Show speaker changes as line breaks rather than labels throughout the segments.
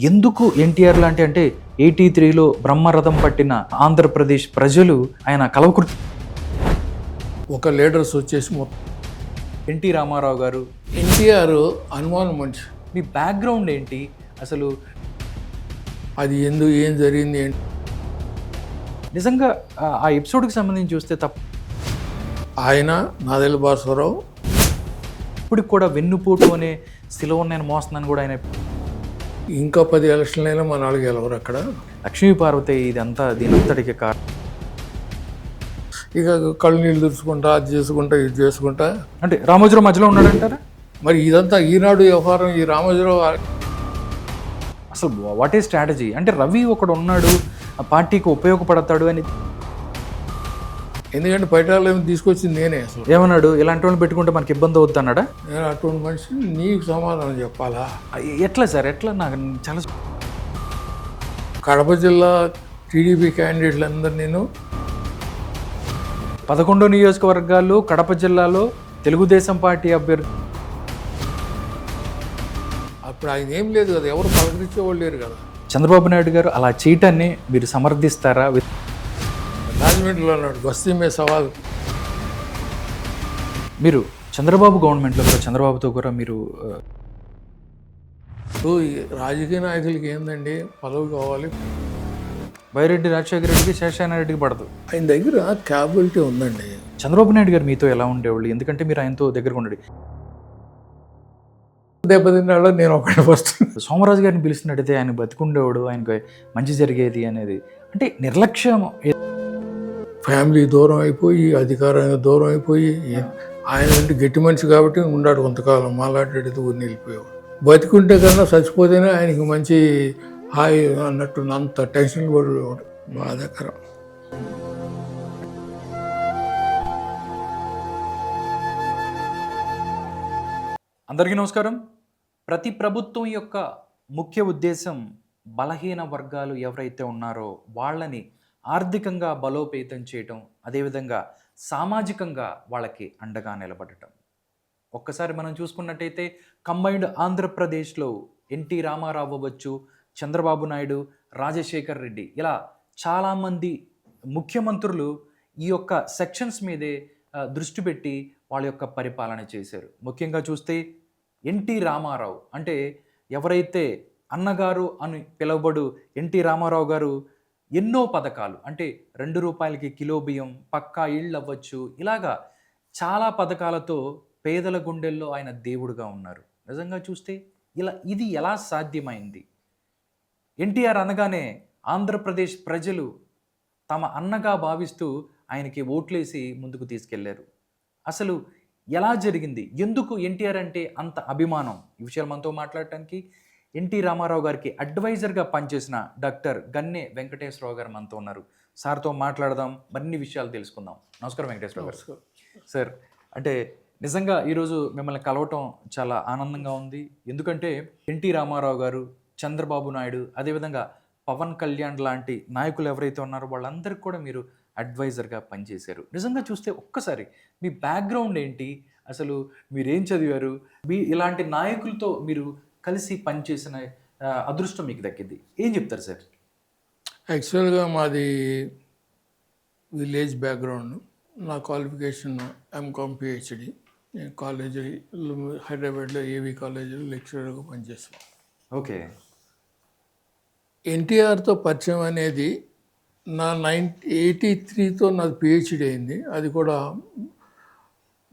ఎందుకు ఎన్టీఆర్ లాంటి అంటే 83లో బ్రహ్మరథం పట్టిన ఆంధ్రప్రదేశ్ ప్రజలు ఆయన కలవకృతి
ఒక లీడర్స్ వచ్చేసి మొత్తం
ఎన్టీ రామారావు గారు
ఎన్టీఆర్ అనుమానం మనిషి.
మీ బ్యాక్గ్రౌండ్ ఏంటి అసలు?
అది ఏం జరిగింది ఏంటి
నిజంగా ఆ ఎపిసోడ్కి సంబంధించి చూస్తే తప్ప
ఆయన నాదెల్ల భాస్కరరావు
ఇప్పటికి కూడా వెన్నుపోటు అనే సిలువ నేను మోస్తున్నాను కూడా ఆయన
ఇంకా 10 ఎలక్షన్లైనా మన వాళ్ళు గెలవరు అక్కడ.
లక్ష్మీ పార్వతి ఇదంతా దీనంతటికి కారణం.
ఇక కళ్ళు నీళ్ళు తుడుచుకుంటా అది చేసుకుంటా ఇది చేసుకుంటా
అంటే రామోజీరావు మధ్యలో ఉన్నాడంటారా?
మరి ఇదంతా ఈనాడు వ్యవహారం. ఈ రామోజీరావు
అసలు వాట్ ఏ స్ట్రాటజీ? అంటే రవి ఒకడు ఉన్నాడు ఆ పార్టీకి ఉపయోగపడతాడు అని
ఎందుకంటే బయట వాళ్ళని తీసుకొచ్చింది నేనే. అసలు
ఏమన్నాడు? ఇలాంటి వాళ్ళని పెట్టుకుంటే మనకి ఇబ్బంది అవుద్ది అన్నాడా?
నేను అటువంటి మనిషిని నీకు సమాధానం చెప్పాలా?
ఎట్లా సార్ ఎట్లా? నాకు చాలా
కడప జిల్లా టీడీపీ క్యాండిడేట్లందరూ నేను
11 నియోజకవర్గాలు కడప జిల్లాలో తెలుగుదేశం పార్టీ అభ్యర్థి.
అప్పుడు ఆయన ఏం లేదు కదా, ఎవరు పలకరించేవాళ్ళు లేరు కదా.
చంద్రబాబు నాయుడు గారు అలా చేయటాన్ని మీరు సమర్థిస్తారా?
రాజమండ్రిలో అన్నాడు బస్తీ మే సవాల్.
మీరు చంద్రబాబు గవర్నమెంట్లో కూడా చంద్రబాబుతో కూడా మీరు
ఈ రాజకీయ నాయకులకి ఏందండి పదవి కావాలి.
బైరెడ్డి రాజశేఖర రెడ్డికి శేషాయన రెడ్డికి పడదు.
ఆయన దగ్గర క్యాపబిలిటీ ఉందండి.
చంద్రబాబు నాయుడు గారు మీతో ఎలా ఉండేవాళ్ళు? ఎందుకంటే మీరు ఆయనతో దగ్గరగా ఉండేది.
దెబ్బతిన్నాడో నేను ఒకటి వస్తుంది.
సోమరాజు గారిని పిలిచినట్టయితే ఆయన బతికుండేవాడు, ఆయనకు మంచి జరిగేది అనేది. అంటే నిర్లక్ష్యం.
ఫ్యామిలీ దూరం అయిపోయి అధికారంగా దూరం అయిపోయి ఆయన అంటే గట్టి మనిషి కాబట్టి ఉన్నాడు కొంతకాలం. మాలాంటి ఊరిని వెళ్ళిపోయాడు. బతికుంటే కన్నా చచ్చిపోతేనే ఆయనకి మంచి హాయి అన్నట్టు అంత టెన్షన్ పడేవాడు. బాధాకరం.
అందరికీ నమస్కారం. ప్రతి ప్రభుత్వం యొక్క ముఖ్య ఉద్దేశం బలహీన వర్గాలు ఎవరైతే ఉన్నారో వాళ్ళని ఆర్థికంగా బలోపేతం చేయటం, అదేవిధంగా సామాజికంగా వాళ్ళకి అండగా నిలబడటం. ఒక్కసారి మనం చూసుకున్నట్టయితే కంబైన్డ్ ఆంధ్రప్రదేశ్లో ఎన్టీ రామారావు అవ్వచ్చు, చంద్రబాబు నాయుడు, రాజశేఖర్ రెడ్డి ఇలా చాలామంది ముఖ్యమంత్రులు ఈ యొక్క సెక్షన్స్ మీదే దృష్టి పెట్టి వాళ్ళ యొక్క పరిపాలన చేశారు. ముఖ్యంగా చూస్తే ఎన్టీ రామారావు అంటే ఎవరైతే అన్నగారు అని పిలువబడు ఎన్టీ రామారావు గారు ఎన్నో పథకాలు, అంటే 2 రూపాయలకి కిలో బియ్యం, పక్కా ఇళ్ళు అవ్వచ్చు, ఇలాగా చాలా పథకాలతో పేదల గుండెల్లో ఆయన దేవుడుగా ఉన్నారు. నిజంగా చూస్తే ఇది ఎలా సాధ్యమైంది? ఎన్టీఆర్ అనగానే ఆంధ్రప్రదేశ్ ప్రజలు తమ అన్నగా భావిస్తూ ఆయనకి ఓట్లేసి ముందుకు తీసుకెళ్లారు. అసలు ఎలా జరిగింది? ఎందుకు ఎన్టీఆర్ అంటే అంత అభిమానం? ఈ విషయాలు మనతో మాట్లాడటానికి ఎన్టీ రామారావు గారికి అడ్వైజర్గా పనిచేసిన డాక్టర్ గన్నె వెంకటేశ్వరరావు గారు మనతో ఉన్నారు. సార్తో మాట్లాడదాం, మరిన్ని విషయాలు తెలుసుకుందాం. నమస్కారం వెంకటేశ్వరరావు గారు. సార్, అంటే నిజంగా ఈరోజు మిమ్మల్ని కలవటం చాలా ఆనందంగా ఉంది. ఎందుకంటే ఎన్టీ రామారావు గారు, చంద్రబాబు నాయుడు, అదేవిధంగా పవన్ కళ్యాణ్ లాంటి నాయకులు ఎవరైతే ఉన్నారో వాళ్ళందరికీ కూడా మీరు అడ్వైజర్గా పనిచేశారు. నిజంగా చూస్తే ఒక్కసారి మీ బ్యాక్గ్రౌండ్ ఏంటి, అసలు మీరేం చదివారు, ఇలాంటి నాయకులతో మీరు కలిసి పనిచేసిన అదృష్టం మీకు దక్కింది, ఏం చెప్తారు సార్?
యాక్చువల్గా మాది విలేజ్ బ్యాక్గ్రౌండ్. నా క్వాలిఫికేషన్ ఎంకామ్ పిహెచ్డి. నేను కాలేజీ హైదరాబాద్లో ఏవి కాలేజీలో లెక్చరర్గా పనిచేస్తాను.
ఓకే.
ఎన్టీఆర్తో పరిచయం అనేది నా 1983తో నాది పిహెచ్డి అయింది. అది కూడా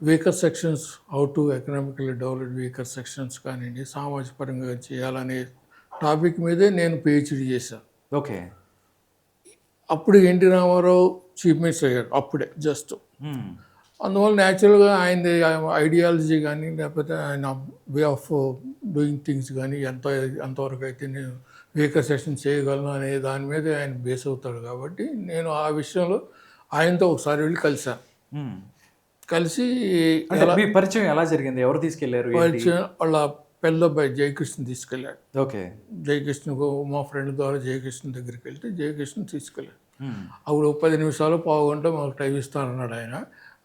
weaker sections, how to economically develop weaker sections కానివ్వండి, సామాజిక పరంగా చేయాలనే టాపిక్ మీదే నేను పిహెచ్డి చేశాను.
ఓకే.
అప్పుడు ఎన్టీ రామారావు చీఫ్ మినిస్టర్ అయ్యాడు అప్పుడే జస్ట్. అందువల్ల న్యాచురల్గా ఆయన ఐడియాలజీ కానీ లేకపోతే ఆయన వే ఆఫ్ డూయింగ్ థింగ్స్ కానీ ఎంతవరకు అయితే నేను వీకర్ సెషన్ చేయగలను అనే దాని మీద ఆయన బేస్ అవుతాడు. కాబట్టి నేను ఆ విషయంలో ఆయనతో ఒకసారి వెళ్ళి కలిశాను. కలిసి
పరిచయం ఎలా జరిగింది? ఎవరు తీసుకెళ్లారు?
పరిచయం వాళ్ళ పెద్దబ్బాయి జయకృష్ణ తీసుకెళ్ళాడు.
ఓకే.
జయకృష్ణ మా ఫ్రెండ్ ద్వారా జయకృష్ణ దగ్గరికి వెళ్తే జయకృష్ణ తీసుకెళ్ళాడు. అప్పుడు 10 నిమిషాలు పావు గంట మాకు టైం ఇస్తానన్నాడు ఆయన.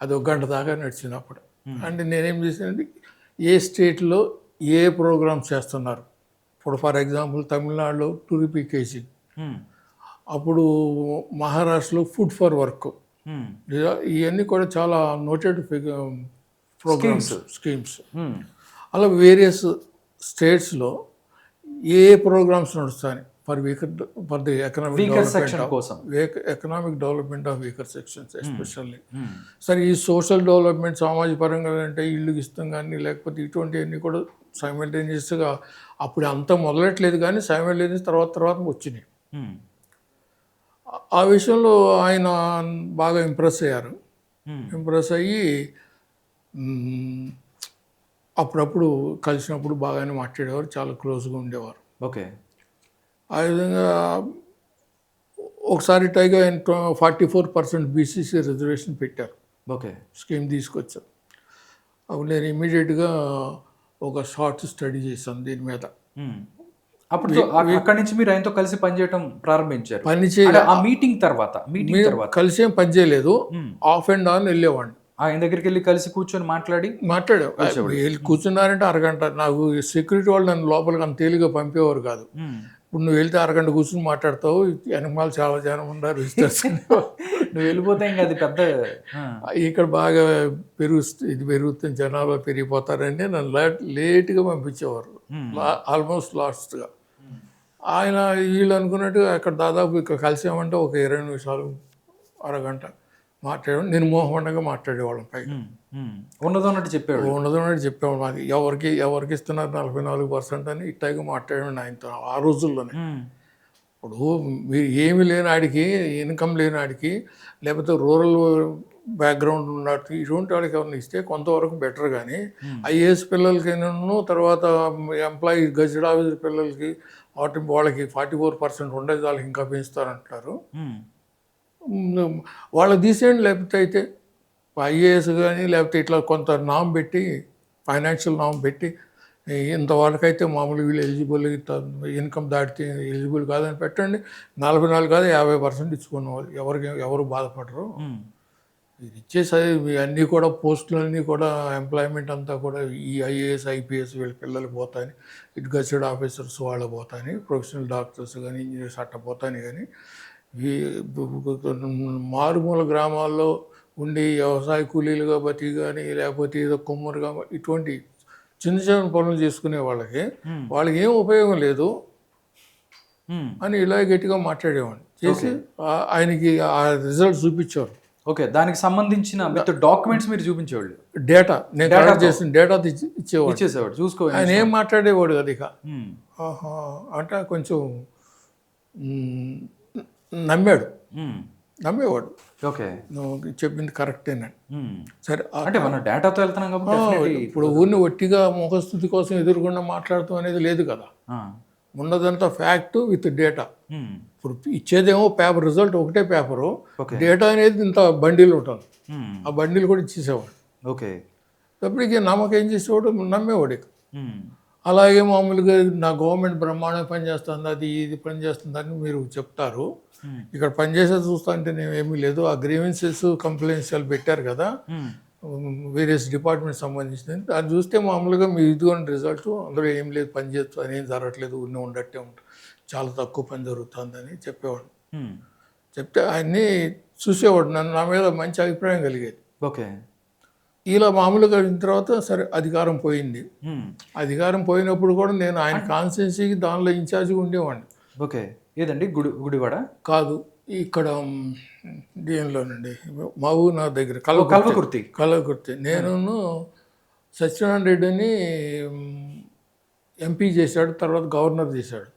అది 1 గంట దాకా నడిచినప్పుడు. అంటే నేనేం చేశానంటే ఏ స్టేట్లో ఏ ప్రోగ్రామ్స్ చేస్తున్నారు ఇప్పుడు ఫర్ ఎగ్జాంపుల్ తమిళనాడులో 2 రూపీ కేజీ,
మ్మ్.
అప్పుడు మహారాష్ట్రలో ఫుడ్ ఫర్ వర్క్,
మ్మ్.
ఇవన్నీ కూడా చాలా నోటెడ్ ప్రోగ్రామ్స్, స్కీమ్స్.
మ్మ్.
అలా వేరియస్ స్టేట్స్లో ఏ ప్రోగ్రామ్స్ నడుస్తాయి ఫర్ ది
వీకర్ సెక్షన్ కోసం.
Economic development of weaker sections especially.
మ్మ్.
సరే ఈ సోషల్ డెవలప్మెంట్ సామాజిక పరంగా అంటే ఇల్లు ఇస్తాం కానీ లేకపోతే ఇటువంటివన్నీ కూడా సైమల్టేనియస్గా అప్పుడు అంత మొదలట్లేదు కానీ సైమల్టేనియస్ తర్వాత వచ్చినాయి.
మ్మ్.
ఆ విషయంలో ఆయన బాగా ఇంప్రెస్ అయ్యారు.
మ్మ్.
ఇంప్రెస్ అయ్యి అప్పుడప్పుడు కలిసినప్పుడు బాగానే మాట్లాడేవారు, చాలా క్లోజ్గా ఉండేవారు.
ఓకే.
ఆ విధంగా ఒకసారి టైగా 44% బీసీసీ రిజర్వేషన్ పెట్టారు,
ఓకే.
స్కీమ్ తీసుకొచ్చారు. అప్పుడు నేను ఇమీడియట్గా ఒక షార్ట్ స్టడీ చేశాను దీని మీద.
మ్మ్. అప్పుడు అక్కడి నుంచి మీరు ఆయనతో కలిసి పనిచేయడం ప్రారంభించారు.
పని
అంటే ఆ మీటింగ్ తర్వాత
కలిసి ఏం పని చేయలేదు, ఆఫ్ అండ్ ఆన్ వెళ్ళేవాడిని.
ఆయన దగ్గరికి వెళ్ళి కలిసి కూర్చొని
మాట్లాడాం. వెళ్ళి కూర్చున్నారంటే అరగంట. నాకు సెక్యూరిటీ వాళ్ళు నన్ను లోపలికి అంత తేలిగా పంపేవారు కాదు.
మ్మ్.
ఇప్పుడు నువ్వు వెళ్తే అరగంట కూర్చుని మాట్లాడతావు, వెనకమాల చాలా జనం ఉన్నారు,
నువ్వు వెళ్ళిపోతే ఇంకా అది పెద్ద
ఇక్కడ బాగా పెరుగుతుంది, జనాభా పెరిగిపోతారంటే నన్ను లేట్గా పంపించేవారు, ఆల్మోస్ట్ లాస్ట్గా. ఆయన వీళ్ళు అనుకున్నట్టు అక్కడ దాదాపు ఇక్కడ కలిసామంటే ఒక 20 నిమిషాలు, అరగంట మాట్లాడడం. నేను మోహమండగా మాట్లాడేవాళ్ళం పైగా.
ఉన్నదన్నట్టు
చెప్పేవాడు. మాకు ఎవరికి ఇస్తున్నారు 44% అని ఇట్టాగా మాట్లాడండి ఆయనతో ఆ రోజుల్లోనే. ఇప్పుడు మీరు ఏమి లేని ఆడికి, ఇన్కమ్ లేని ఆడికి, లేకపోతే రూరల్ బ్యాక్గ్రౌండ్ ఉన్నట్టు ఇటువంటి వాళ్ళకి ఎవరిని ఇస్తే కొంతవరకు బెటర్. కానీ ఐఏఎస్ పిల్లలకి, తర్వాత ఎంప్లాయీ గజెట్ ఆఫీసర్ పిల్లలకి వాళ్ళకి 44% ఉండేది, వాళ్ళకి ఇంకా పెంచుతారంటారు. వాళ్ళకి తీసేయండి, లేకపోతే అయితే ఐఏఎస్ కానీ లేకపోతే ఇట్లా కొంత నామ్ పెట్టి, ఫైనాన్షియల్ నామ్ పెట్టి, ఇంతవరకైతే మామూలు వీళ్ళు ఎలిజిబుల్, ఇన్కమ్ దాటితే ఎలిజిబుల్ కాదని పెట్టండి. 44 కాదు 50% ఇచ్చుకున్న వాళ్ళు ఎవరు బాధపడరు. ఇది ఇచ్చేసి అన్నీ కూడా పోస్టులన్నీ కూడా ఎంప్లాయ్మెంట్ అంతా కూడా ఈ ఐఏఎస్ ఐపీఎస్ వీళ్ళ పిల్లలు పోతాయని, ఇటు గజెట్ ఆఫీసర్స్ వాళ్ళు పోతాయని, ప్రొఫెషనల్ డాక్టర్స్ కానీ ఇంజనీర్స్ అట్ట పోతాయని. కానీ మారుమూల గ్రామాల్లో ఉండి వ్యవసాయ కూలీలుగా బతి కానీ లేకపోతే ఏదో కుమ్మరుగా ఇటువంటి చిన్న చిన్న పనులు చేసుకునే వాళ్ళకి ఏం ఉపయోగం లేదు అని ఇలా గట్టిగా మాట్లాడేవాడిని. చేసి ఆయనకి ఆ రిజల్ట్ చూపించేవారు.
ఓకే. దానికి సంబంధించిన డాక్యుమెంట్స్ మీరు చూపించేవాళ్ళు,
డేటా నేను కలెక్ట్ చేసిన డేటా ఇచ్చేవాడు,
చూసుకో.
ఆయన ఏం మాట్లాడేవాడు కదా ఇక. అంటే కొంచెం నమ్మేవాడు.
ఓకే,
నువ్వు చెప్పింది కరెక్టేనండి. సరే,
అంటే మనం డేటాతో వెళ్తున్నాం కాబట్టి
ఇప్పుడు ఊరిని ఒట్టిగా ముఖస్థుతి కోసం ఎదురుకుండా మాట్లాడటం అనేది లేదు కదా. ఉన్నదంతా ఫ్యాక్ట్ విత్ డేటా. ఇప్పుడు ఇచ్చేదేమో పేపర్, రిజల్ట్ ఒకటే పేపరు, డేటా అనేది ఇంత బండిల్ ఉంటుంది, ఆ బండిల్ కూడా ఇచ్చేసేవాడు.
ఓకే.
అప్పటికి నమ్మకం ఏం చేసేవాడు, నమ్మేవాడు. అలాగే మామూలుగా నా గవర్నమెంట్ బ్రహ్మాండంగా పనిచేస్తుంది, అది ఇది పనిచేస్తుందని మీరు చెప్తారు, ఇక్కడ పనిచేసేది చూస్తా అంటే ఏమీ లేదు. ఆ గ్రీవెన్సెస్ కంప్లైంట్స్ పెట్టారు కదా వేరియస్ డిపార్ట్మెంట్ సంబంధించింది, అది చూస్తే మామూలుగా మీ ఇదిగోని రిజల్ట్, అందులో ఏం లేదు, పని చేస్తూ అని ఏం జరగట్లేదు, ఉండట్టే ఉంటుంది, చాలా తక్కువ పని జరుగుతుందని చెప్పేవాడు. చెప్తే ఆయన్ని చూసేవాడు, నా మీద మంచి అభిప్రాయం కలిగేది.
ఓకే.
ఇలా మామూలుగా అయిన తర్వాత సరే అధికారం పోయింది. అధికారం పోయినప్పుడు కూడా నేను ఆయన కాన్స్టిట్యున్సీకి దానిలో ఇన్ఛార్జ్గా ఉండేవాడిని.
ఓకే. ఏదండి, గుడివాడ కాదు,
ఇక్కడ దీనిలోనండి మా నా దగ్గర కల్వకుర్తి. నేను సత్యనారాయణ రెడ్డిని ఎంపీ చేశాడు, తర్వాత గవర్నర్ చేశాడు.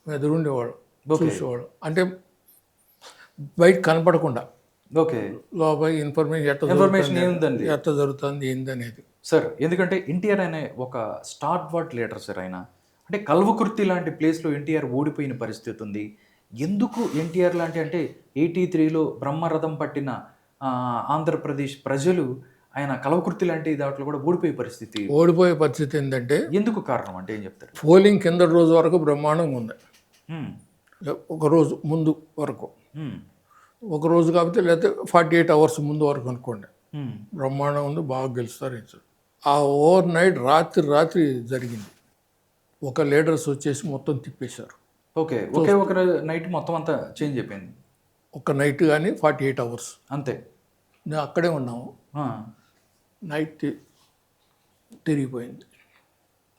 ఎదురుండేవాడు, చూసేవాడు, అంటే బయట కనపడకుండా.
ఓకే.
లోపల ఇన్ఫర్మేషన్ ఎట్లా జరుగుతుంది ఏందనేది.
సార్, ఎందుకంటే ఎన్టీఆర్ అనే ఒక స్టార్ట్ వాట్ లీడర్ సార్. ఆయన అంటే కల్వకుర్తి లాంటి ప్లేస్లో ఎన్టీఆర్ ఓడిపోయిన పరిస్థితి ఉంది. ఎందుకు ఎన్టీఆర్ లాంటి, అంటే 83లో బ్రహ్మరథం పట్టిన ఆంధ్రప్రదేశ్ ప్రజలు ఆయన కల్వకుర్తి లాంటి దాంట్లో కూడా ఓడిపోయే పరిస్థితి
ఏంటంటే
ఎందుకు కారణం అంటే ఏం చెప్తారు?
పోలింగ్ కింద రోజు వరకు బ్రహ్మాండంగా ఉంది, ఒక రోజు ముందు వరకు, ఒక రోజు కాబట్టి లేకపోతే 48 అవర్స్ ముందు వరకు అనుకోండి, బ్రహ్మాండం ఉంది, బాగా గెలుస్తారు. ఆ ఓవర్ నైట్ రాత్రి జరిగింది. ఒక లీడర్స్ వచ్చేసి మొత్తం తిప్పేశారు.
ఓకే. ఒకే ఒక నైట్ మొత్తం అంతా చేంజ్ అయిపోయింది.
ఒక నైట్ కానీ 48 అవర్స్
అంతే.
మేము అక్కడే ఉన్నాము.
ఆ.
నైట్ తిరిగిపోయింది.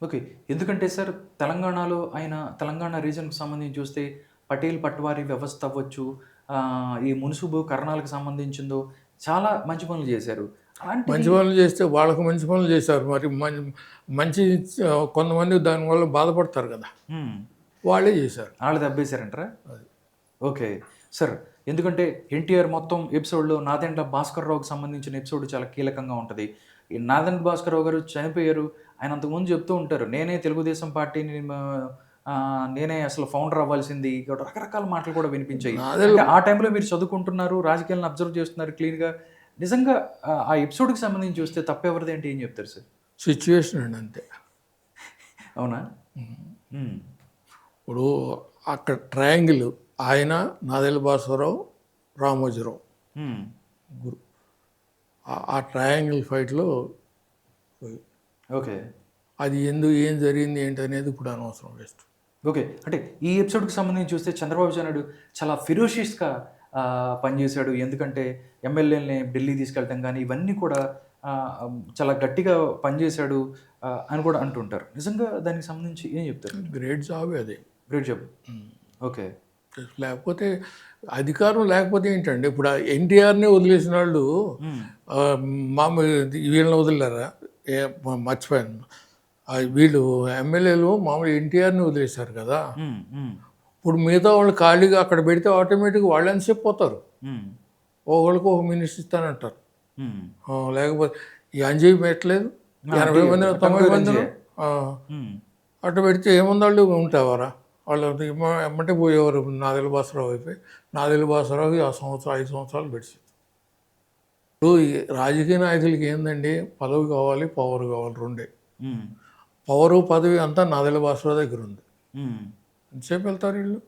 ఓకే. ఎందుకంటే సార్ తెలంగాణలో ఆయన తెలంగాణ రీజన్‌కి సంబంధించి చూస్తే పటేల్ పట్వారీ వ్యవస్థ అవ్వచ్చు, ఈ మున్సిబు కర్ణాలకు సంబంధించిందో చాలా మంచి పనులు చేశారు. అలాంటి
మంచి పనులు చేస్తే వాళ్ళకు మంచి పనులు చేశారు. మరి మంచి కొంతమంది దానివల్ల బాధపడతారు కదా, వాళ్ళే చేశారు.
వాళ్ళు దెబ్బేశారంటారా? ఓకే. సార్ ఎందుకంటే ఎన్టీఆర్ మొత్తం ఎపిసోడ్లో నాదెండ్ల భాస్కర్ రావుకి సంబంధించిన ఎపిసోడ్ చాలా కీలకంగా ఉంటుంది. ఈ నాదెండ్ల భాస్కర్ రావు గారు చనిపోయారు. ఆయన అంతకుముందు చెప్తూ ఉంటారు, నేనే తెలుగుదేశం పార్టీని నేనే అసలు ఫౌండర్ అవ్వాల్సింది, రకరకాల మాటలు కూడా వినిపించాయి. అంటే ఆ టైంలో మీరు చదువుకుంటున్నారు, రాజకీయాలను అబ్జర్వ్ చేస్తున్నారు క్లీన్గా. నిజంగా ఆ ఎపిసోడ్కి సంబంధించి చూస్తే తప్పెవరిది అంటే ఏం చెప్తారు సార్?
సిచ్యువేషన్ అండి, అంతే.
అవునా?
ఇప్పుడు అక్కడ ట్రయాంగిల్ ఆయన, నాదెండ్ల భాస్కరరావు, రామోజీరావు గురు, ఆ ట్రయాంగిల్ ఫైట్లో
ఓకే.
అది ఏం జరిగింది ఏంటి అనేది ఇప్పుడు అనవసరం, వేస్ట్.
ఓకే. అంటే ఈ ఎపిసోడ్కి సంబంధించి చూస్తే చంద్రబాబు నాయుడు చాలా ఫిరోషియస్గా పనిచేశాడు. ఎందుకంటే ఎమ్మెల్యేలని ఢిల్లీ తీసుకెళ్ళటం కానీ ఇవన్నీ కూడా చాలా గట్టిగా పనిచేశాడు అని కూడా అంటుంటారు. నిజంగా దానికి సంబంధించి ఏం చెప్తారు?
గ్రేట్ జాబ్ అది.
Great job. ఓకే.
లేకపోతే అధికారం లేకపోతే ఏంటండి, ఇప్పుడు ఎన్టీఆర్నే వదిలేసిన వాళ్ళు మామూలు వీళ్ళని వదిలేరా? మర్చిపోయాను. వీళ్ళు ఎమ్మెల్యేలు మామూలు ఎన్టీఆర్ని వదిలేశారు కదా. ఇప్పుడు మిగతా వాళ్ళు ఖాళీగా అక్కడ పెడితే ఆటోమేటిక్గా వాళ్ళు ఎంతసేపు పోతారు, ఒకళ్ళకి ఒక మినిస్టర్ ఇస్తానంటారు. లేకపోతే ఈ అంజయ్ పెట్టలేదు, 80 మంది 90 మంది అటు పెడితే ఏముంది, వాళ్ళు ఉంటావారా? వాళ్ళు ఎమ్మటే పోయేవారు. నాదెండ్ల భాస్కరరావు అయిపోయి, నాదెండ్ల భాస్కరరావు 5 సంవత్సరాలు పెడిచి. ఇప్పుడు ఈ రాజకీయ నాయకులకి ఏందండి, పదవి కావాలి, పవర్ కావాలి, రెండే. పవరు పదవి అంతా నాదెండ్ల భాస్కరరావు దగ్గర ఉంది. ఎంతసేపు వెళ్తారు వీళ్ళు?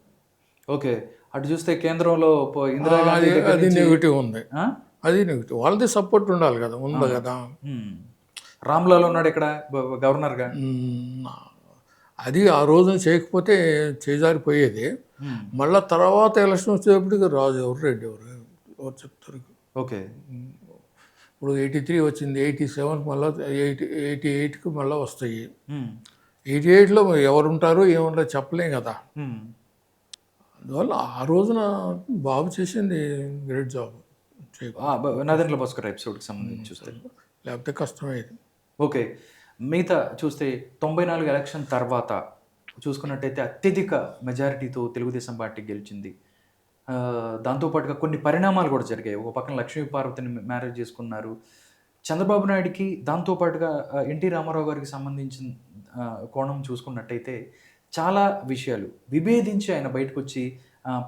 ఓకే. అటు చూస్తే కేంద్రంలో
అది నెగిటివ్ ఉంది, అది నెగిటివ్. వాళ్ళది సపోర్ట్ ఉండాలి కదా, ఉంది కదా.
రామ్లాల్ ఉన్నాడు ఇక్కడ గవర్నర్గా.
అది ఆ రోజున చేయకపోతే చేజారిపోయేది. మళ్ళీ తర్వాత ఎలక్షన్ వచ్చేటప్పటికి రాజు ఎవరు, రెడ్డి ఎవరు చెప్తారు.
ఓకే.
ఇప్పుడు 83 వచ్చింది, 87 మళ్ళీ 88కి మళ్ళీ వస్తాయి. 88లో ఎవరుంటారో ఏముంటారో చెప్పలేం కదా. అందువల్ల ఆ రోజున బాబు చేసింది గ్రేట్ జాబ్.
నాదెండ్ల భాస్కర్ ఎపిసోడ్కి సంబంధించి చూస్తే
లేకపోతే కష్టమయ్యేది.
ఓకే. మిగతా చూస్తే 94 ఎలక్షన్ తర్వాత చూసుకున్నట్టయితే అత్యధిక మెజారిటీతో తెలుగుదేశం పార్టీ గెలిచింది. దాంతోపాటుగా కొన్ని పరిణామాలు కూడా జరిగాయి. ఒక పక్కన లక్ష్మీ పార్వతిని మ్యారేజ్ చేసుకున్నారు. చంద్రబాబు నాయుడికి దాంతోపాటుగా ఎన్టీ రామారావు గారికి సంబంధించిన కోణం చూసుకున్నట్టయితే చాలా విషయాలు విభేదించి ఆయన బయటకు వచ్చి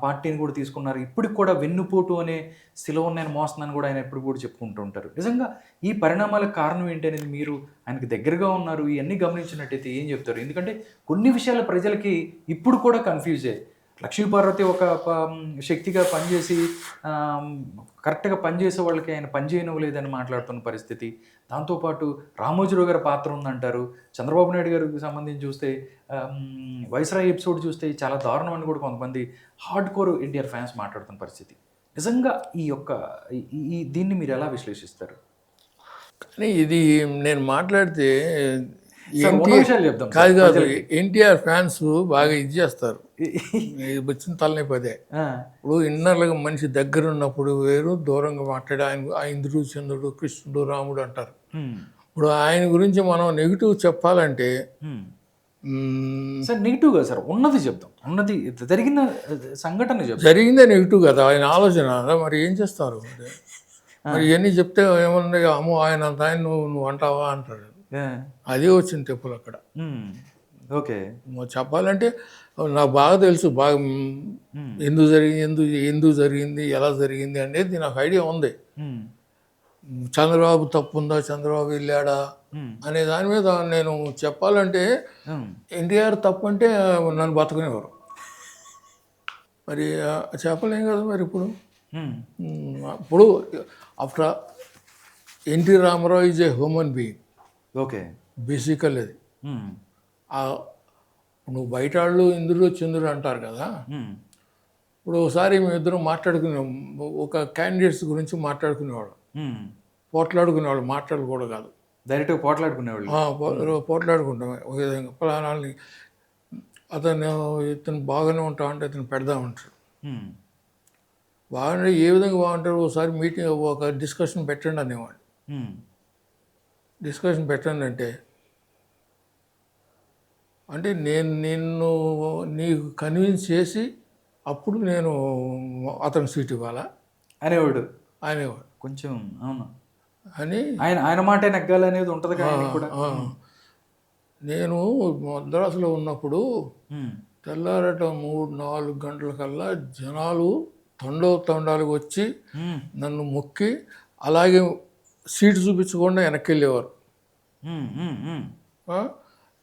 పార్టీని కూడా తీసుకున్నారు. ఇప్పటికి కూడా వెన్నుపోటు అనే సిలువను నేను మోస్తున్నాను కూడా ఆయన ఎప్పుడు కూడా చెప్పుకుంటూ ఉంటారు. నిజంగా ఈ పరిణామాలకు కారణం ఏంటి అనేది మీరు ఆయనకు దగ్గరగా ఉన్నారు, ఇవన్నీ గమనించినట్టయితే ఏం చెప్తారు? ఎందుకంటే కొన్ని విషయాలు ప్రజలకి ఇప్పుడు కూడా కన్ఫ్యూజే. లక్ష్మీపార్వతి ఒక శక్తిగా పనిచేసి కరెక్ట్గా పనిచేసే వాళ్ళకి ఆయన పనిచేయనివ్వలేదని మాట్లాడుతున్న పరిస్థితి. దాంతోపాటు రామోజీరావు గారి పాత్ర ఉందంటారు. చంద్రబాబు నాయుడు గారికి సంబంధించి చూస్తే వైస్రాయ్ ఎపిసోడ్ చూస్తే చాలా దారుణం అని కూడా కొంతమంది హార్డ్ కోర్ ఎన్టీఆర్ ఫ్యాన్స్ మాట్లాడుతున్న పరిస్థితి. నిజంగా దీన్ని మీరు ఎలా విశ్లేషిస్తారు?
కానీ ఇది నేను మాట్లాడితే
చెప్తాం
కాదు, ఎన్టీఆర్ ఫ్యాన్స్ బాగా ఇది చేస్తారు, వచ్చిన తలనొప్పదే. ఇప్పుడు ఇన్నర్లుగా మనిషి దగ్గర ఉన్నప్పుడు వేరు, దూరంగా మాట్లాడి ఆయన ఇంద్రుడు, చంద్రుడు, కృష్ణుడు, రాముడు అంటారు. ఇప్పుడు ఆయన గురించి మనం నెగిటివ్ చెప్పాలంటే
సార్ నెగిటివ్గా సార్ ఉన్నది చెప్తాం, ఉన్నది జరిగిన సంఘటన చెప్తాం.
జరిగిందే నెగిటివ్ కదా ఆయన ఆలోచన. మరి ఏం చేస్తారు? మరి ఇవన్నీ చెప్తే ఏమన్నా అమ్మో ఆయన అంత ఆయన నువ్వు అంటావా అంటాడు. అదే వచ్చింది తెప్పులు అక్కడ.
ఓకే.
చెప్పాలంటే నాకు బాగా తెలుసు, బాగా ఎందుకు జరిగింది, ఎలా జరిగింది అనేది నాకు ఐడియా ఉంది. చంద్రబాబు తప్పు ఉందా, చంద్రబాబు వెళ్ళాడా అనే దాని మీద నేను చెప్పాలంటే ఎన్టీఆర్ తప్పు అంటే నన్ను బతకనేవారు. మరి చెప్పలేం కదా. మరి ఇప్పుడు after N T Ramarao is a human being.
Okay.
బేసికల్ అది నువ్వు బయట వాళ్ళు ఇంద్రుడు చంద్రుడు అంటారు కదా. ఇప్పుడు ఒకసారి మేమిద్దరం మాట్లాడుకున్నాం, ఒక క్యాండిడేట్స్ గురించి మాట్లాడుకునేవాడు, పోట్లాడుకునేవాళ్ళు, మాట్లాడకూడదు కాదు,
డైరెక్ట్గా పోట్లాడుకునేవాళ్ళు.
పోట్లాడుకుంటాం ఒక విధంగా. ఫలానాల్ని ఇతను బాగానే ఉంటామంటే ఇతను పెడదామంటాడు. బాగానే ఏ విధంగా బాగుంటారు, ఒకసారి మీటింగ్ ఒక డిస్కషన్ పెట్టండి అనేవాడు. డిస్కషన్ పెట్టండి అంటే నేను నీకు కన్విన్స్ చేసి అప్పుడు నేను అతను సీట్ ఇవ్వాలా
అనేవాడు. కొంచెం అవును
అని
ఆయన మాట నెగ్గాలనేది ఉంటుంది కూడా.
నేను మద్రాసులో ఉన్నప్పుడు తెల్లారట 3-4 గంటలకల్లా జనాలు తండాలకు వచ్చి నన్ను మొక్కి అలాగే సీటు చూపించకుండా వెనక్కి వెళ్ళేవారు.